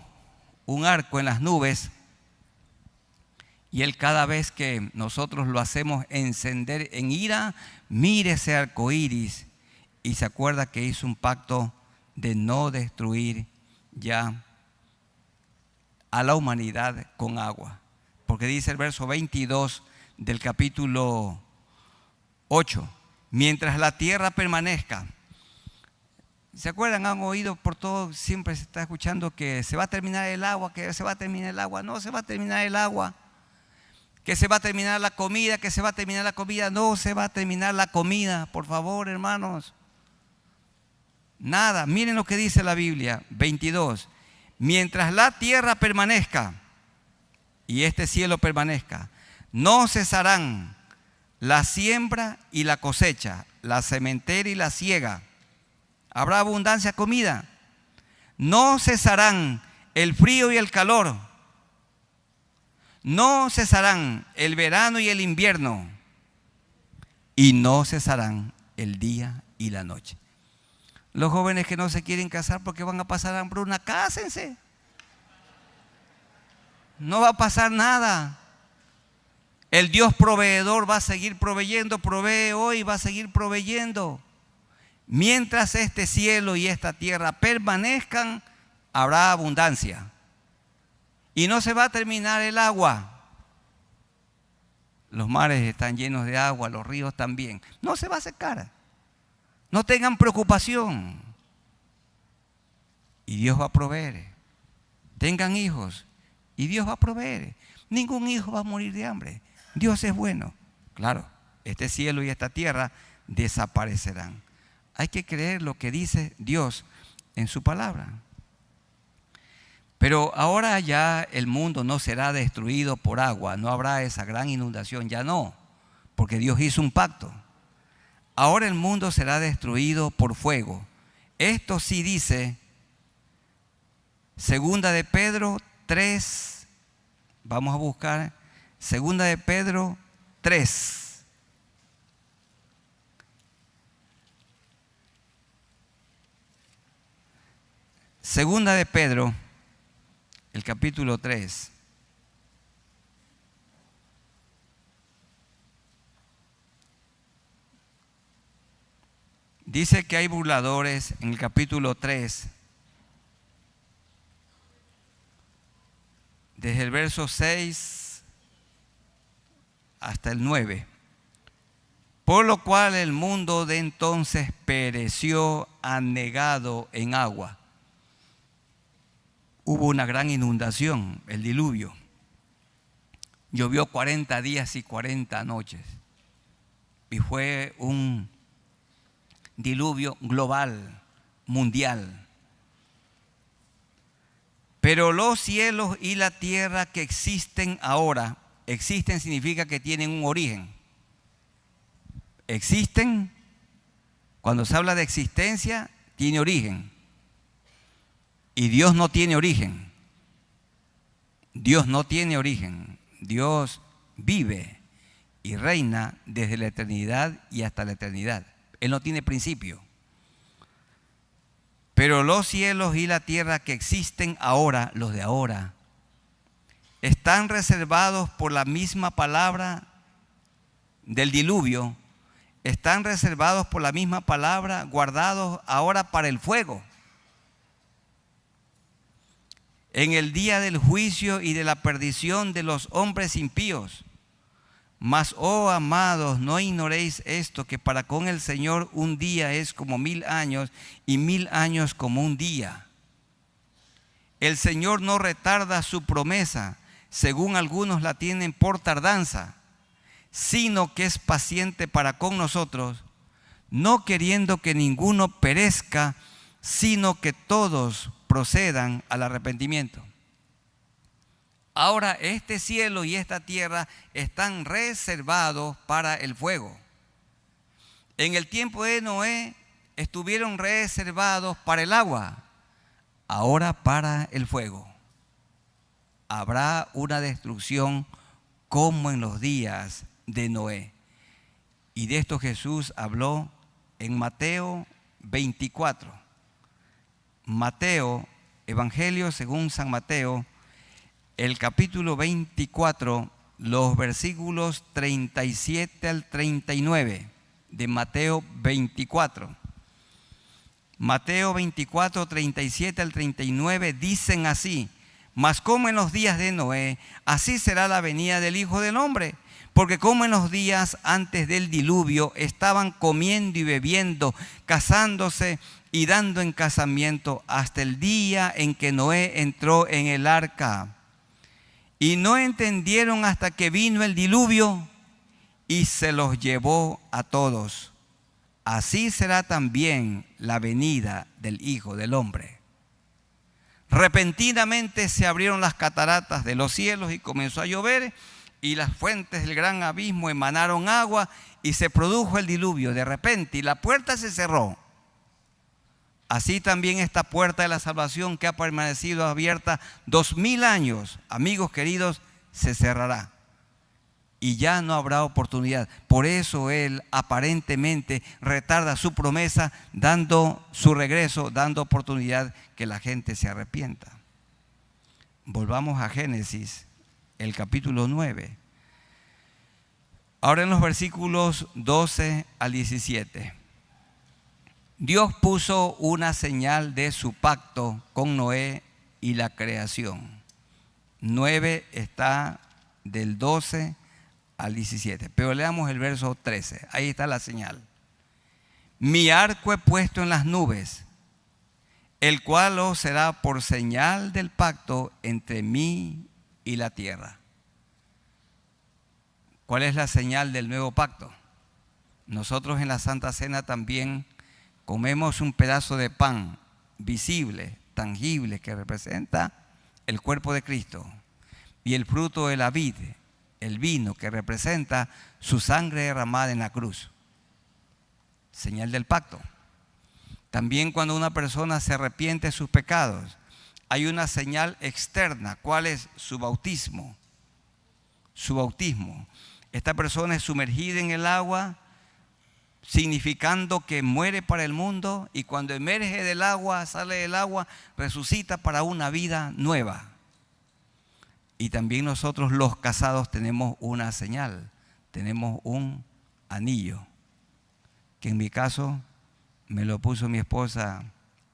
un arco en las nubes y Él, cada vez que nosotros lo hacemos encender en ira, mire ese arco iris y se acuerda que hizo un pacto de no destruir ya a la humanidad con agua. Porque dice el verso 22 del capítulo 8, mientras la tierra permanezca. ¿Se acuerdan? Han oído por todo, siempre se está escuchando que se va a terminar el agua, que se va a terminar el agua. No se va a terminar el agua. Que se va a terminar la comida, que se va a terminar la comida. No se va a terminar la comida, por favor, hermanos. Nada. Miren lo que dice la Biblia, 22. Mientras la tierra permanezca y este cielo permanezca, no cesarán la siembra y la cosecha, la sementera y la siega. Habrá abundancia de comida. No cesarán el frío y el calor. No cesarán el verano y el invierno. Y no cesarán el día y la noche. Los jóvenes que no se quieren casar porque van a pasar hambruna, cásense. No va a pasar nada. El Dios proveedor va a seguir proveyendo, provee hoy, va a seguir proveyendo. Mientras este cielo y esta tierra permanezcan, habrá abundancia. Y no se va a terminar el agua. Los mares están llenos de agua, los ríos también. No se va a secar. No tengan preocupación. Y Dios va a proveer. Tengan hijos y Dios va a proveer. Ningún hijo va a morir de hambre. Dios es bueno. Claro, este cielo y esta tierra desaparecerán. Hay que creer lo que dice Dios en su palabra. Pero ahora ya el mundo no será destruido por agua, no habrá esa gran inundación, ya no, porque Dios hizo un pacto. Ahora el mundo será destruido por fuego. Esto sí dice Segunda de Pedro 3, vamos a buscar Segunda de Pedro 3. Segunda de Pedro, el capítulo 3. Dice que hay burladores en el capítulo 3, desde el verso 6 hasta el 9. Por lo cual el mundo de entonces pereció anegado en agua. Hubo una gran inundación, el diluvio. Llovió 40 días y 40 noches. Y fue un diluvio global, mundial. Pero los cielos y la tierra que existen ahora, existen significa que tienen un origen. Existen, cuando se habla de existencia, tiene origen. Y Dios no tiene origen. Dios no tiene origen. Dios vive y reina desde la eternidad y hasta la eternidad. Él no tiene principio. Pero los cielos y la tierra que existen ahora, los de ahora, están reservados por la misma palabra del diluvio, están reservados por la misma palabra, guardados ahora para el fuego. En el día del juicio y de la perdición de los hombres impíos. Mas, oh amados, no ignoréis esto, que para con el Señor un día es como 1000 años y 1000 años como un día. El Señor no retarda su promesa, según algunos la tienen por tardanza, sino que es paciente para con nosotros, no queriendo que ninguno perezca, sino que todos procedan al arrepentimiento. Ahora este cielo y esta tierra están reservados para el fuego. En el tiempo de Noé estuvieron reservados para el agua, ahora para el fuego. Habrá una destrucción como en los días de Noé. Y de esto Jesús habló en Mateo 24. Mateo, Evangelio según San Mateo, el capítulo 24, los versículos 37 al 39 de Mateo 24. Mateo 24, 37 al 39 dicen así: Mas como en los días de Noé, así será la venida del Hijo del Hombre. Porque como en los días antes del diluvio estaban comiendo y bebiendo, casándose y dando en casamiento hasta el día en que Noé entró en el arca. Y no entendieron hasta que vino el diluvio y se los llevó a todos. Así será también la venida del Hijo del Hombre. Repentinamente se abrieron las cataratas de los cielos y comenzó a llover, y las fuentes del gran abismo emanaron agua y se produjo el diluvio de repente y la puerta se cerró. Así también esta puerta de la salvación, que ha permanecido abierta 2000 años, amigos queridos, se cerrará. Y ya no habrá oportunidad. Por eso Él aparentemente retarda su promesa, dando su regreso, dando oportunidad que la gente se arrepienta. Volvamos a Génesis, el capítulo 9. Ahora en los versículos 12 al 17. Dios puso una señal de su pacto con Noé y la creación. 9 está del 12 al 17. Pero leamos el verso 13. Ahí está la señal. Mi arco he puesto en las nubes, el cual os será por señal del pacto entre mí y la tierra. ¿Cuál es la señal del nuevo pacto? Nosotros en la Santa Cena también comemos un pedazo de pan visible, tangible, que representa el cuerpo de Cristo, y el fruto de la vid, el vino, que representa su sangre derramada en la cruz. Señal del pacto. También cuando una persona se arrepiente de sus pecados, hay una señal externa. ¿Cuál es? Su bautismo. Su bautismo. Esta persona es sumergida en el agua, significando que muere para el mundo, y cuando emerge del agua, sale del agua, resucita para una vida nueva. Y también nosotros los casados tenemos una señal, tenemos un anillo, que en mi caso me lo puso mi esposa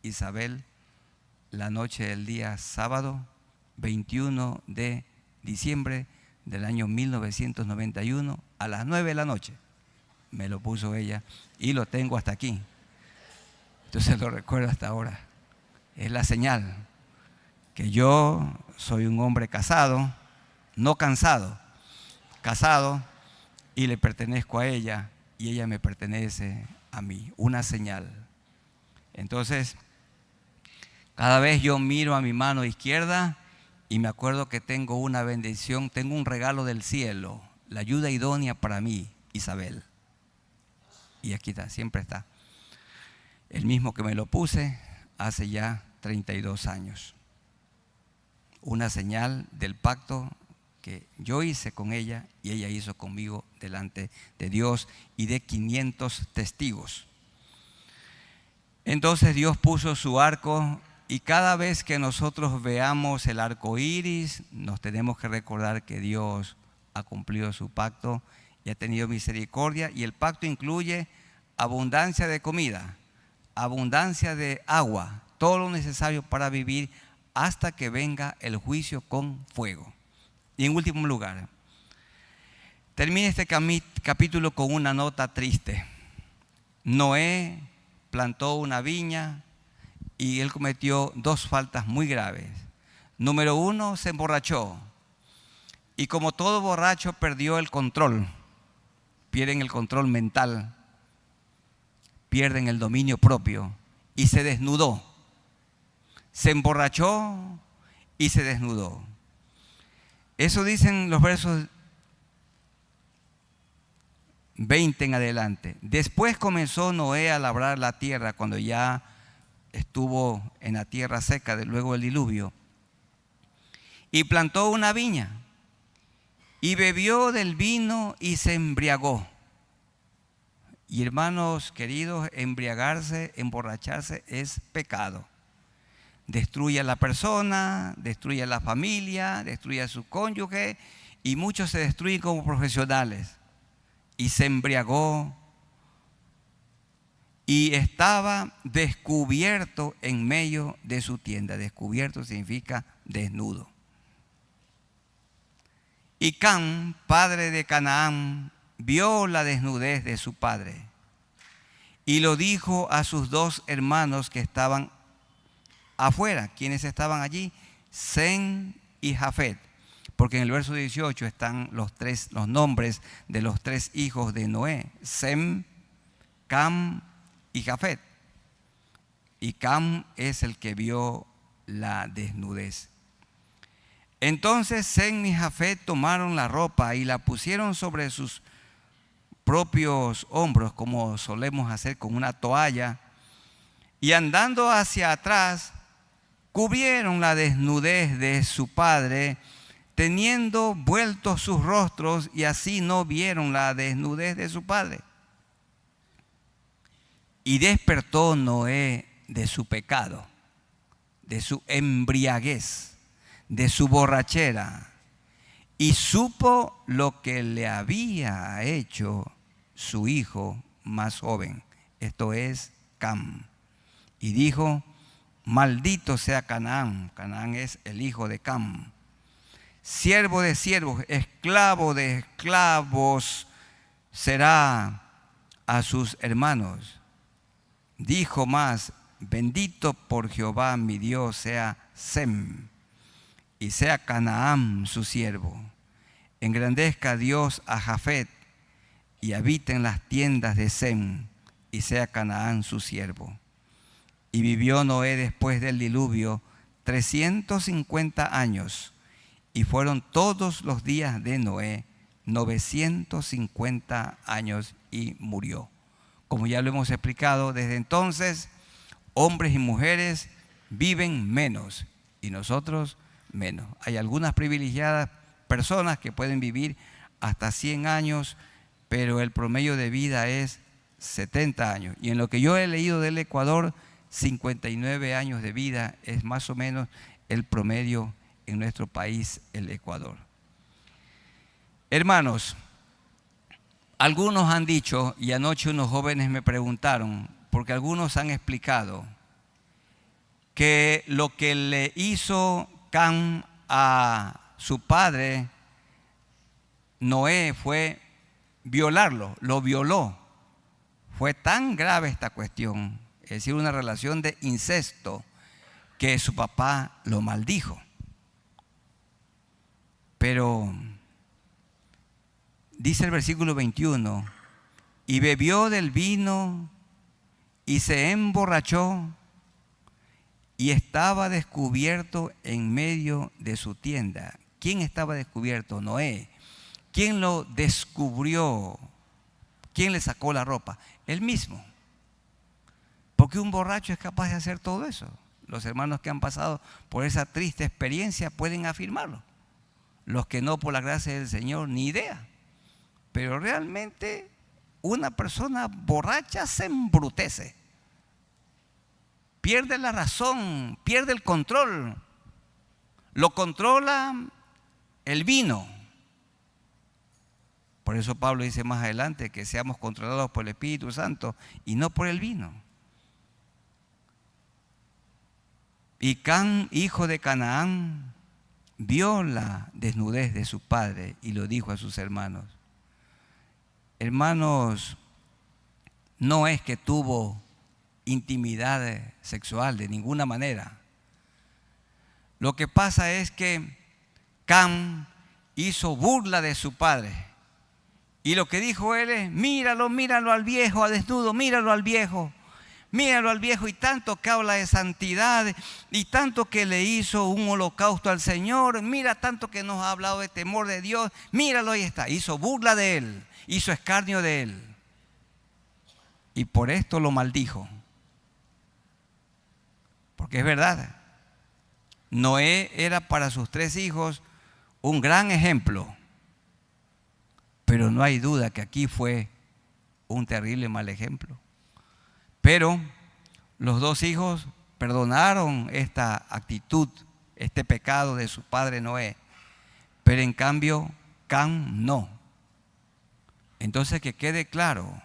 Isabel la noche del día sábado 21 de diciembre del año 1991 a las 9 de la noche. Me lo puso ella y lo tengo hasta aquí. Entonces lo recuerdo hasta ahora. Es la señal que yo soy un hombre casado, no cansado, casado, y le pertenezco a ella y ella me pertenece a mí. Una señal. Entonces, cada vez yo miro a mi mano izquierda y me acuerdo que tengo una bendición, tengo un regalo del cielo, la ayuda idónea para mí, Isabel. Y aquí está, siempre está. El mismo que me lo puse hace ya 32 años. Una señal del pacto que yo hice con ella y ella hizo conmigo delante de Dios y de 500 testigos. Entonces Dios puso su arco, y cada vez que nosotros veamos el arco iris, nos tenemos que recordar que Dios ha cumplido su pacto y ha tenido misericordia, y el pacto incluye abundancia de comida, abundancia de agua, todo lo necesario para vivir hasta que venga el juicio con fuego. Y en último lugar, termina este capítulo con una nota triste. Noé plantó una viña y él cometió dos faltas muy graves. Número uno, se emborrachó, y como todo borracho perdió el control. Pierden el control mental, pierden el dominio propio, y se desnudó. Se emborrachó y se desnudó. Eso dicen los versos 20 en adelante. Después comenzó Noé a labrar la tierra, cuando ya estuvo en la tierra seca luego del diluvio, y plantó una viña y bebió del vino y se embriagó. Y hermanos queridos, embriagarse, emborracharse es pecado. Destruye a la persona, destruye a la familia, destruye a su cónyuge, y muchos se destruyen como profesionales. Y se embriagó y estaba descubierto en medio de su tienda. Descubierto significa desnudo. Y Cam, padre de Canaán, vio la desnudez de su padre y lo dijo a sus dos hermanos que estaban afuera. ¿Quiénes estaban allí? Sem y Jafet. Porque en el verso 18 están los nombres de los tres hijos de Noé: Sem, Cam y Jafet. Y Cam es el que vio la desnudez. Entonces Sem y Jafet tomaron la ropa y la pusieron sobre sus propios hombros, como solemos hacer con una toalla, y andando hacia atrás, cubrieron la desnudez de su padre, teniendo vueltos sus rostros, y así no vieron la desnudez de su padre. Y despertó Noé de su pecado, de su embriaguez, de su borrachera, y supo lo que le había hecho su hijo más joven, esto es Cam. Y dijo: maldito sea Canaán. Canaán es el hijo de Cam. Siervo de siervos, esclavo de esclavos será a sus hermanos. Dijo más: bendito por Jehová mi Dios sea Sem, y sea Canaán su siervo. Engrandezca Dios a Jafet, y habite en las tiendas de Sem, y sea Canaán su siervo. Y vivió Noé después del diluvio 350 años, y fueron todos los días de Noé 950 años, y murió. Como ya lo hemos explicado, desde entonces hombres y mujeres viven menos y nosotros menos. Hay algunas privilegiadas personas que pueden vivir hasta 100 años, pero el promedio de vida es 70 años. Y en lo que yo he leído del Ecuador, 59 años de vida es más o menos el promedio en nuestro país, el Ecuador. Hermanos, algunos han dicho, y anoche unos jóvenes me preguntaron, porque algunos han explicado que lo que le hizo Cam a su padre Noé fue violarlo, lo violó. Fue tan grave esta cuestión, es decir, una relación de incesto, que su papá lo maldijo. Pero dice el versículo 21, y bebió del vino y se emborrachó y estaba descubierto en medio de su tienda. ¿Quién estaba descubierto? Noé. ¿Quién lo descubrió? ¿Quién le sacó la ropa? Él mismo. Porque un borracho es capaz de hacer todo eso. Los hermanos que han pasado por esa triste experiencia pueden afirmarlo. Los que no, por la gracia del Señor, ni idea. Pero realmente una persona borracha se embrutece. Pierde la razón, pierde el control. Lo controla el vino. Por eso Pablo dice más adelante que seamos controlados por el Espíritu Santo y no por el vino. Y Cam, hijo de Canaán, vio la desnudez de su padre y lo dijo a sus hermanos. Hermanos, no es que tuvo intimidad sexual de ninguna manera. Lo que pasa es que Cam hizo burla de su padre. Y lo que dijo él es: míralo, míralo al viejo, a desnudo, míralo al viejo. Míralo al viejo, y tanto que habla de santidad, y tanto que le hizo un holocausto al Señor, mira tanto que nos ha hablado de temor de Dios, míralo, ahí está. Hizo burla de él, hizo escarnio de él. Y por esto lo maldijo. Porque es verdad, Noé era para sus 3 hijos un gran ejemplo. Pero no hay duda que aquí fue un terrible mal ejemplo. Pero los 2 hijos perdonaron esta actitud, este pecado de su padre Noé. Pero en cambio, Cam no. Entonces, que quede claro,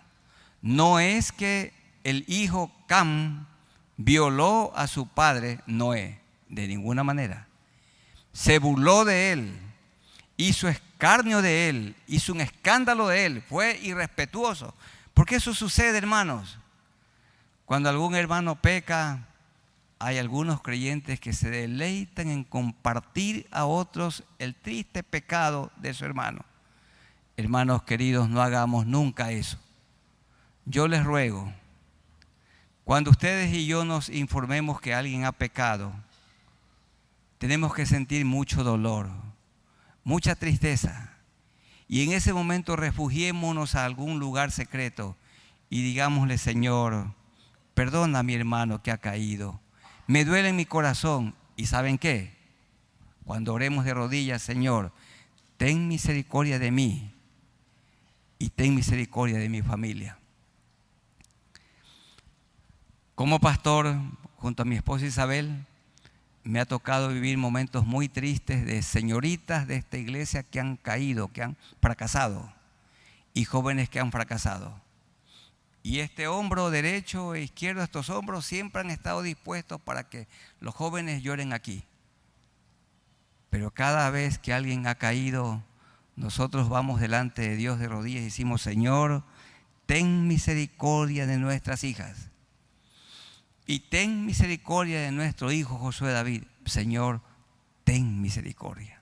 no es que el hijo Cam violó a su padre Noé, de ninguna manera. se burló de él, hizo escarnio de él, hizo un escándalo de él, fue irrespetuoso. Porque eso sucede, hermanos. Cuando algún hermano peca, hay algunos creyentes que se deleitan en compartir a otros el triste pecado de su hermano. Hermanos queridos, no hagamos nunca eso. Yo les ruego, cuando ustedes y yo nos informemos que alguien ha pecado, tenemos que sentir mucho dolor, mucha tristeza. Y en ese momento refugiémonos a algún lugar secreto y digámosle: Señor, perdona a mi hermano que ha caído. Me duele en mi corazón. ¿Y saben qué? Cuando oremos de rodillas: Señor, ten misericordia de mí y ten misericordia de mi familia. Como pastor, junto a mi esposa Isabel, me ha tocado vivir momentos muy tristes de señoritas de esta iglesia que han caído, que han fracasado, y jóvenes que han fracasado. Y este hombro derecho e izquierdo, estos hombros siempre han estado dispuestos para que los jóvenes lloren aquí. Pero cada vez que alguien ha caído, nosotros vamos delante de Dios de rodillas y decimos: Señor, ten misericordia de nuestras hijas. Y ten misericordia de nuestro hijo Josué David. Señor, ten misericordia.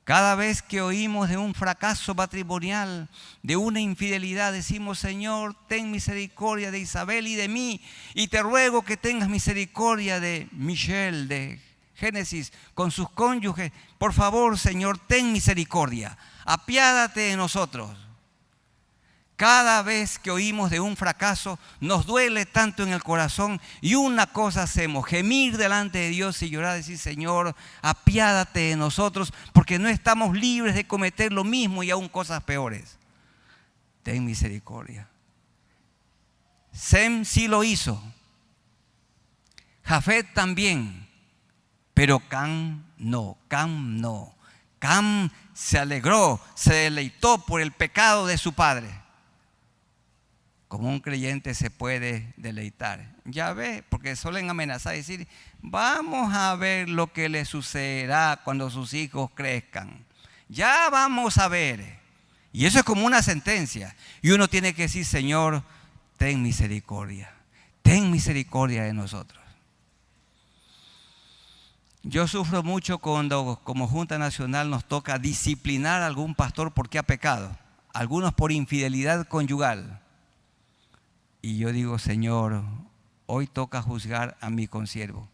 Cada vez que oímos de un fracaso matrimonial, de una infidelidad, decimos: Señor, ten misericordia de Isabel y de mí. Y te ruego que tengas misericordia de Michelle, de Génesis, con sus cónyuges. Por favor, Señor, ten misericordia. Apiádate de nosotros. Cada vez que oímos de un fracaso, nos duele tanto en el corazón, y una cosa hacemos: gemir delante de Dios y llorar, decir: Señor, apiádate de nosotros, porque no estamos libres de cometer lo mismo y aún cosas peores. Ten misericordia. Sem sí lo hizo, Jafet también, pero Cam no. Cam se alegró, se deleitó por el pecado de su padre. Como un creyente se puede deleitar. Ya ve, porque suelen amenazar y decir: vamos a ver lo que le sucederá cuando sus hijos crezcan. Ya vamos a ver. Y eso es como una sentencia. Y uno tiene que decir: Señor, ten misericordia. Ten misericordia de nosotros. Yo sufro mucho cuando como Junta Nacional nos toca disciplinar a algún pastor porque ha pecado. Algunos por infidelidad conyugal. Y yo digo: Señor, hoy toca juzgar a mi consiervo.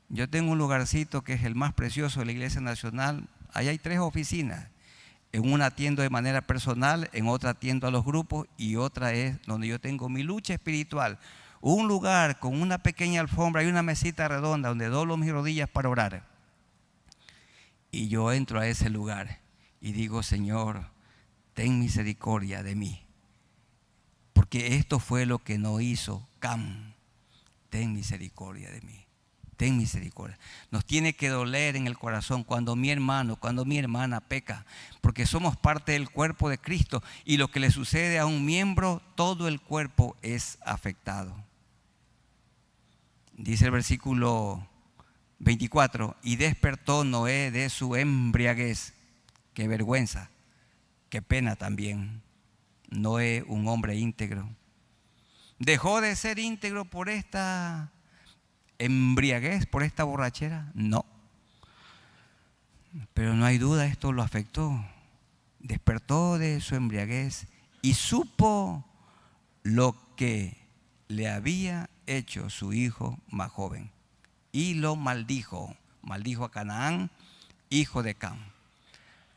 Yo tengo un lugarcito que es el más precioso de la Iglesia Nacional. Ahí hay 3 oficinas. En una atiendo de manera personal, en otra atiendo a los grupos, y otra es donde yo tengo mi lucha espiritual. Un lugar con una pequeña alfombra y una mesita redonda donde doblo mis rodillas para orar. Y yo entro a ese lugar y digo: Señor, ten misericordia de mí. Porque esto fue lo que no hizo Cam. Ten misericordia de mí. Ten misericordia. Nos tiene que doler en el corazón cuando mi hermano, cuando mi hermana peca, porque somos parte del cuerpo de Cristo, y lo que le sucede a un miembro, todo el cuerpo es afectado. Dice el versículo 24: y despertó Noé de su embriaguez. Qué vergüenza, qué pena también. Noé, un hombre íntegro, ¿dejó de ser íntegro por esta embriaguez, por esta borrachera? No. Pero no hay duda, esto lo afectó. Despertó de su embriaguez y supo lo que le había hecho su hijo más joven, y lo maldijo. Maldijo a Canaán, hijo de Cam.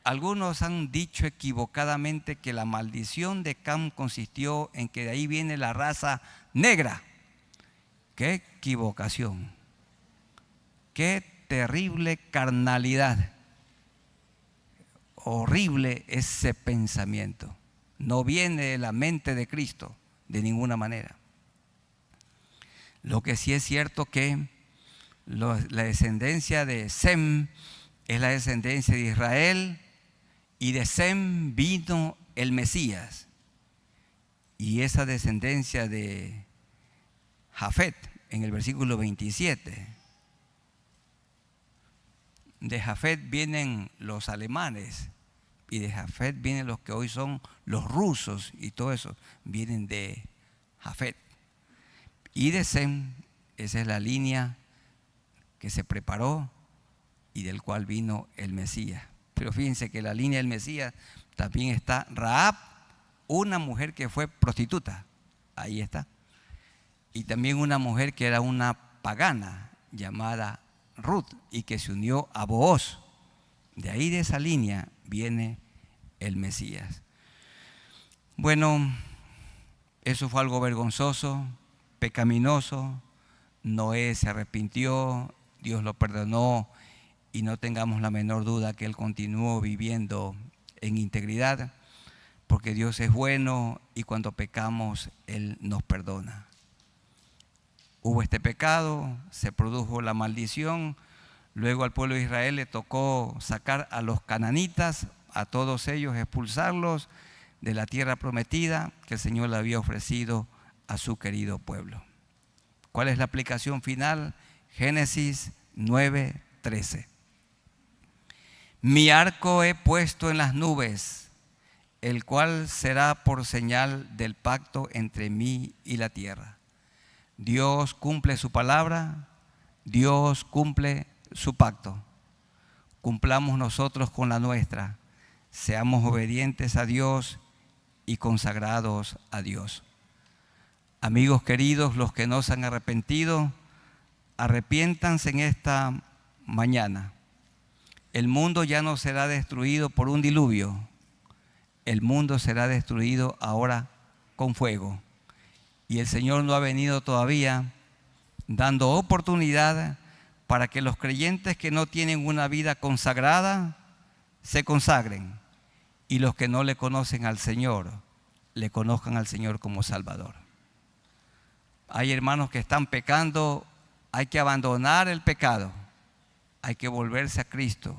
Algunos han dicho equivocadamente que la maldición de Cam consistió en que de ahí viene la raza negra. ¡Qué equivocación! ¡Qué terrible carnalidad! Horrible ese pensamiento. No viene de la mente de Cristo de ninguna manera. Lo que sí es cierto que la descendencia de Sem es la descendencia de Israel, y de Sem vino el Mesías. Y esa descendencia de Jafet, en el versículo 27, de Jafet vienen los alemanes y de Jafet vienen los que hoy son los rusos y todo eso, vienen de Jafet. Y de Sem, esa es la línea que se preparó y del cual vino el Mesías. Pero fíjense que la línea del Mesías también está Rahab, una mujer que fue prostituta, ahí está. Y también una mujer que era una pagana llamada Ruth y que se unió a Booz. De ahí, de esa línea, viene el Mesías. Bueno, eso fue algo vergonzoso, pecaminoso. Noé se arrepintió, Dios lo perdonó y no tengamos la menor duda que él continuó viviendo en integridad, porque Dios es bueno y cuando pecamos Él nos perdona. Hubo este pecado, se produjo la maldición, luego al pueblo de Israel le tocó sacar a los cananitas, a todos ellos expulsarlos de la tierra prometida que el Señor le había ofrecido a su querido pueblo. ¿Cuál es la aplicación final? Génesis 9:13. Mi arco he puesto en las nubes, el cual será por señal del pacto entre mí y la tierra. Dios cumple su palabra, Dios cumple su pacto. Cumplamos nosotros con la nuestra, seamos obedientes a Dios y consagrados a Dios. Amigos queridos, los que no se han arrepentido, arrepiéntanse en esta mañana. El mundo ya no será destruido por un diluvio. El mundo será destruido ahora con fuego. Y el Señor no ha venido todavía dando oportunidad para que los creyentes que no tienen una vida consagrada se consagren y los que no le conocen al Señor, le conozcan al Señor como Salvador. Hay hermanos que están pecando, hay que abandonar el pecado. Hay que volverse a Cristo.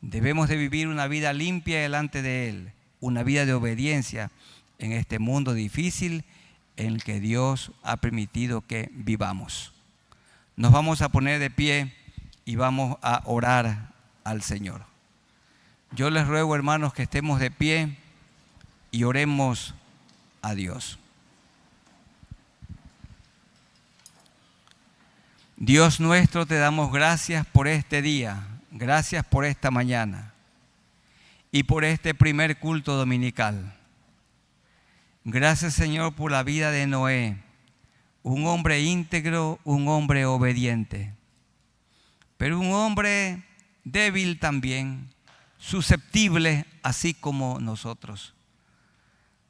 Debemos de vivir una vida limpia delante de Él, una vida de obediencia en este mundo difícil en el que Dios ha permitido que vivamos. Nos vamos a poner de pie y vamos a orar al Señor. Yo les ruego, hermanos, que estemos de pie y oremos a Dios. Dios nuestro, te damos gracias por este día, gracias por esta mañana y por este primer culto dominical. Gracias, Señor, por la vida de Noé, un hombre íntegro, un hombre obediente, pero un hombre débil también, susceptible así como nosotros.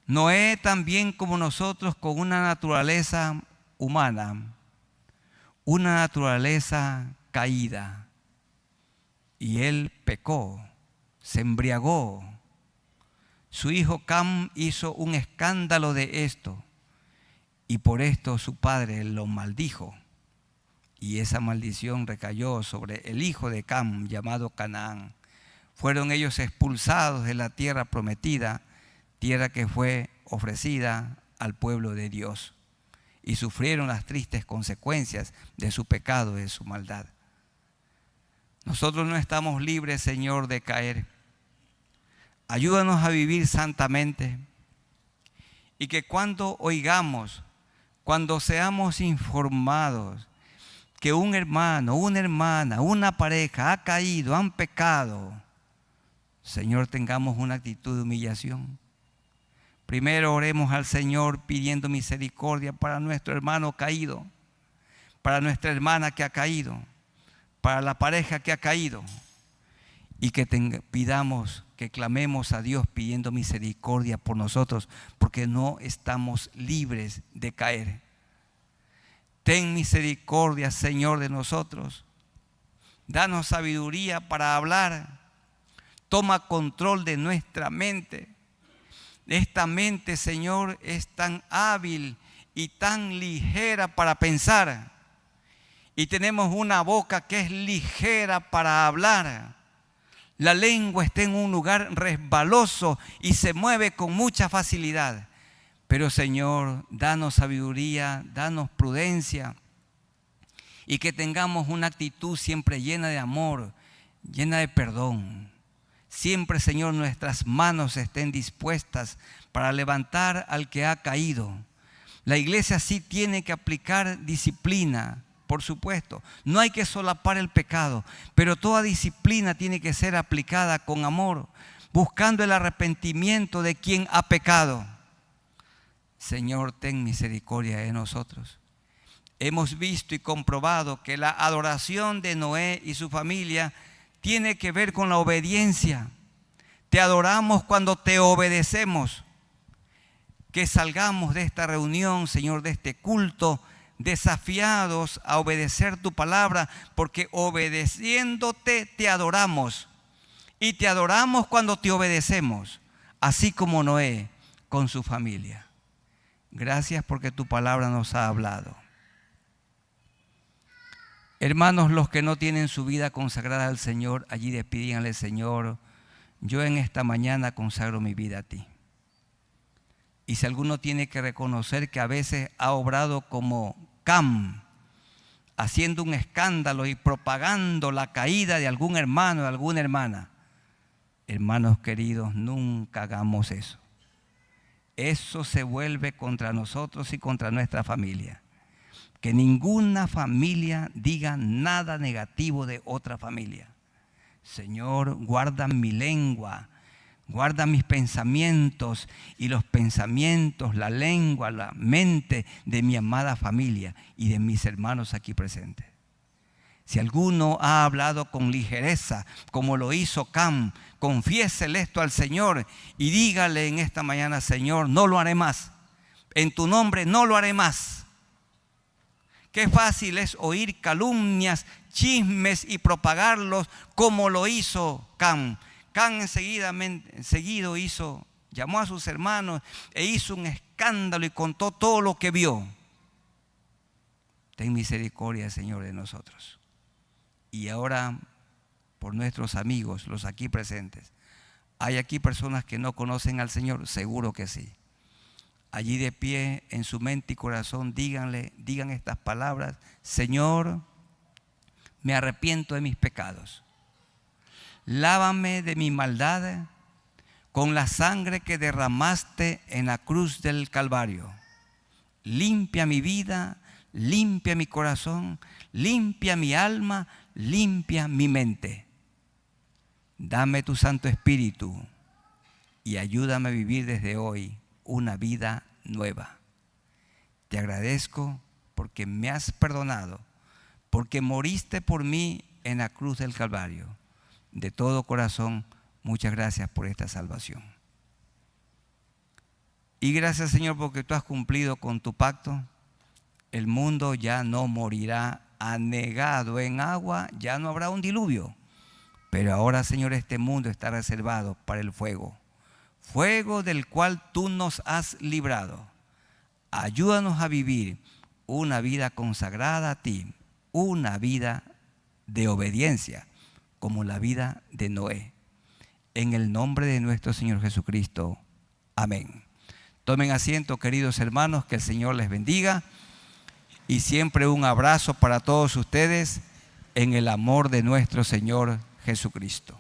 Noé también como nosotros, con una naturaleza humana, una naturaleza caída, y él pecó, se embriagó. Su hijo Cam hizo un escándalo de esto y por esto su padre lo maldijo, y esa maldición recayó sobre el hijo de Cam llamado Canaán. Fueron ellos expulsados de la tierra prometida, tierra que fue ofrecida al pueblo de Dios, y sufrieron las tristes consecuencias de su pecado, de su maldad. Nosotros no estamos libres, Señor, de caer. Ayúdanos a vivir santamente y que cuando oigamos, cuando seamos informados que un hermano, una hermana, una pareja ha caído, han pecado, Señor, tengamos una actitud de humillación. Primero oremos al Señor pidiendo misericordia para nuestro hermano caído, para nuestra hermana que ha caído, para la pareja que ha caído, y que pidamos, que clamemos a Dios pidiendo misericordia por nosotros, porque no estamos libres de caer. Ten misericordia, Señor, de nosotros. Danos sabiduría para hablar. Toma control de nuestra mente. Esta mente, Señor, es tan hábil y tan ligera para pensar. Y tenemos una boca que es ligera para hablar. La lengua está en un lugar resbaloso y se mueve con mucha facilidad. Pero, Señor, danos sabiduría, danos prudencia y que tengamos una actitud siempre llena de amor, llena de perdón. Siempre, Señor, nuestras manos estén dispuestas para levantar al que ha caído. La iglesia sí tiene que aplicar disciplina, por supuesto. No hay que solapar el pecado, pero toda disciplina tiene que ser aplicada con amor, buscando el arrepentimiento de quien ha pecado. Señor, ten misericordia de nosotros. Hemos visto y comprobado que la adoración de Noé y su familia tiene que ver con la obediencia. Te adoramos cuando te obedecemos. Que salgamos de esta reunión, Señor, de este culto, desafiados a obedecer tu palabra, porque obedeciéndote te adoramos. Y te adoramos cuando te obedecemos, así como Noé con su familia. Gracias porque tu palabra nos ha hablado. Hermanos, los que no tienen su vida consagrada al Señor, allí despídanle: Señor, yo en esta mañana consagro mi vida a ti. Y si alguno tiene que reconocer que a veces ha obrado como Cam, haciendo un escándalo y propagando la caída de algún hermano, de alguna hermana, hermanos queridos, nunca hagamos eso. Eso se vuelve contra nosotros y contra nuestra familia. Que ninguna familia diga nada negativo de otra familia. Señor, guarda mi lengua, guarda mis pensamientos y los pensamientos, la lengua, la mente de mi amada familia y de mis hermanos aquí presentes. Si alguno ha hablado con ligereza, como lo hizo Cam, confiésele esto al Señor y dígale en esta mañana: Señor, no lo haré más. En tu nombre no lo haré más. Qué fácil es oír calumnias, chismes y propagarlos como lo hizo Cam. Cam enseguida llamó a sus hermanos e hizo un escándalo y contó todo lo que vio. Ten misericordia, Señor, de nosotros. Y ahora, por nuestros amigos, los aquí presentes, ¿hay aquí personas que no conocen al Señor? Seguro que sí. Allí de pie, en su mente y corazón, digan estas palabras: Señor, me arrepiento de mis pecados. Lávame de mi maldad con la sangre que derramaste en la cruz del Calvario. Limpia mi vida, limpia mi corazón, limpia mi alma, limpia mi mente. Dame tu Santo Espíritu y ayúdame a vivir desde hoy una vida nueva. Te agradezco porque me has perdonado, porque moriste por mí en la cruz del Calvario. De todo corazón, muchas gracias por esta salvación. Y gracias, Señor, porque tú has cumplido con tu pacto. El mundo ya no morirá anegado en agua, ya no habrá un diluvio. Pero ahora, Señor, este mundo está reservado para el fuego. Fuego del cual tú nos has librado. Ayúdanos a vivir una vida consagrada a ti, una vida de obediencia, como la vida de Noé. En el nombre de nuestro Señor Jesucristo. Amén. Tomen asiento, queridos hermanos, que el Señor les bendiga. Y siempre un abrazo para todos ustedes en el amor de nuestro Señor Jesucristo.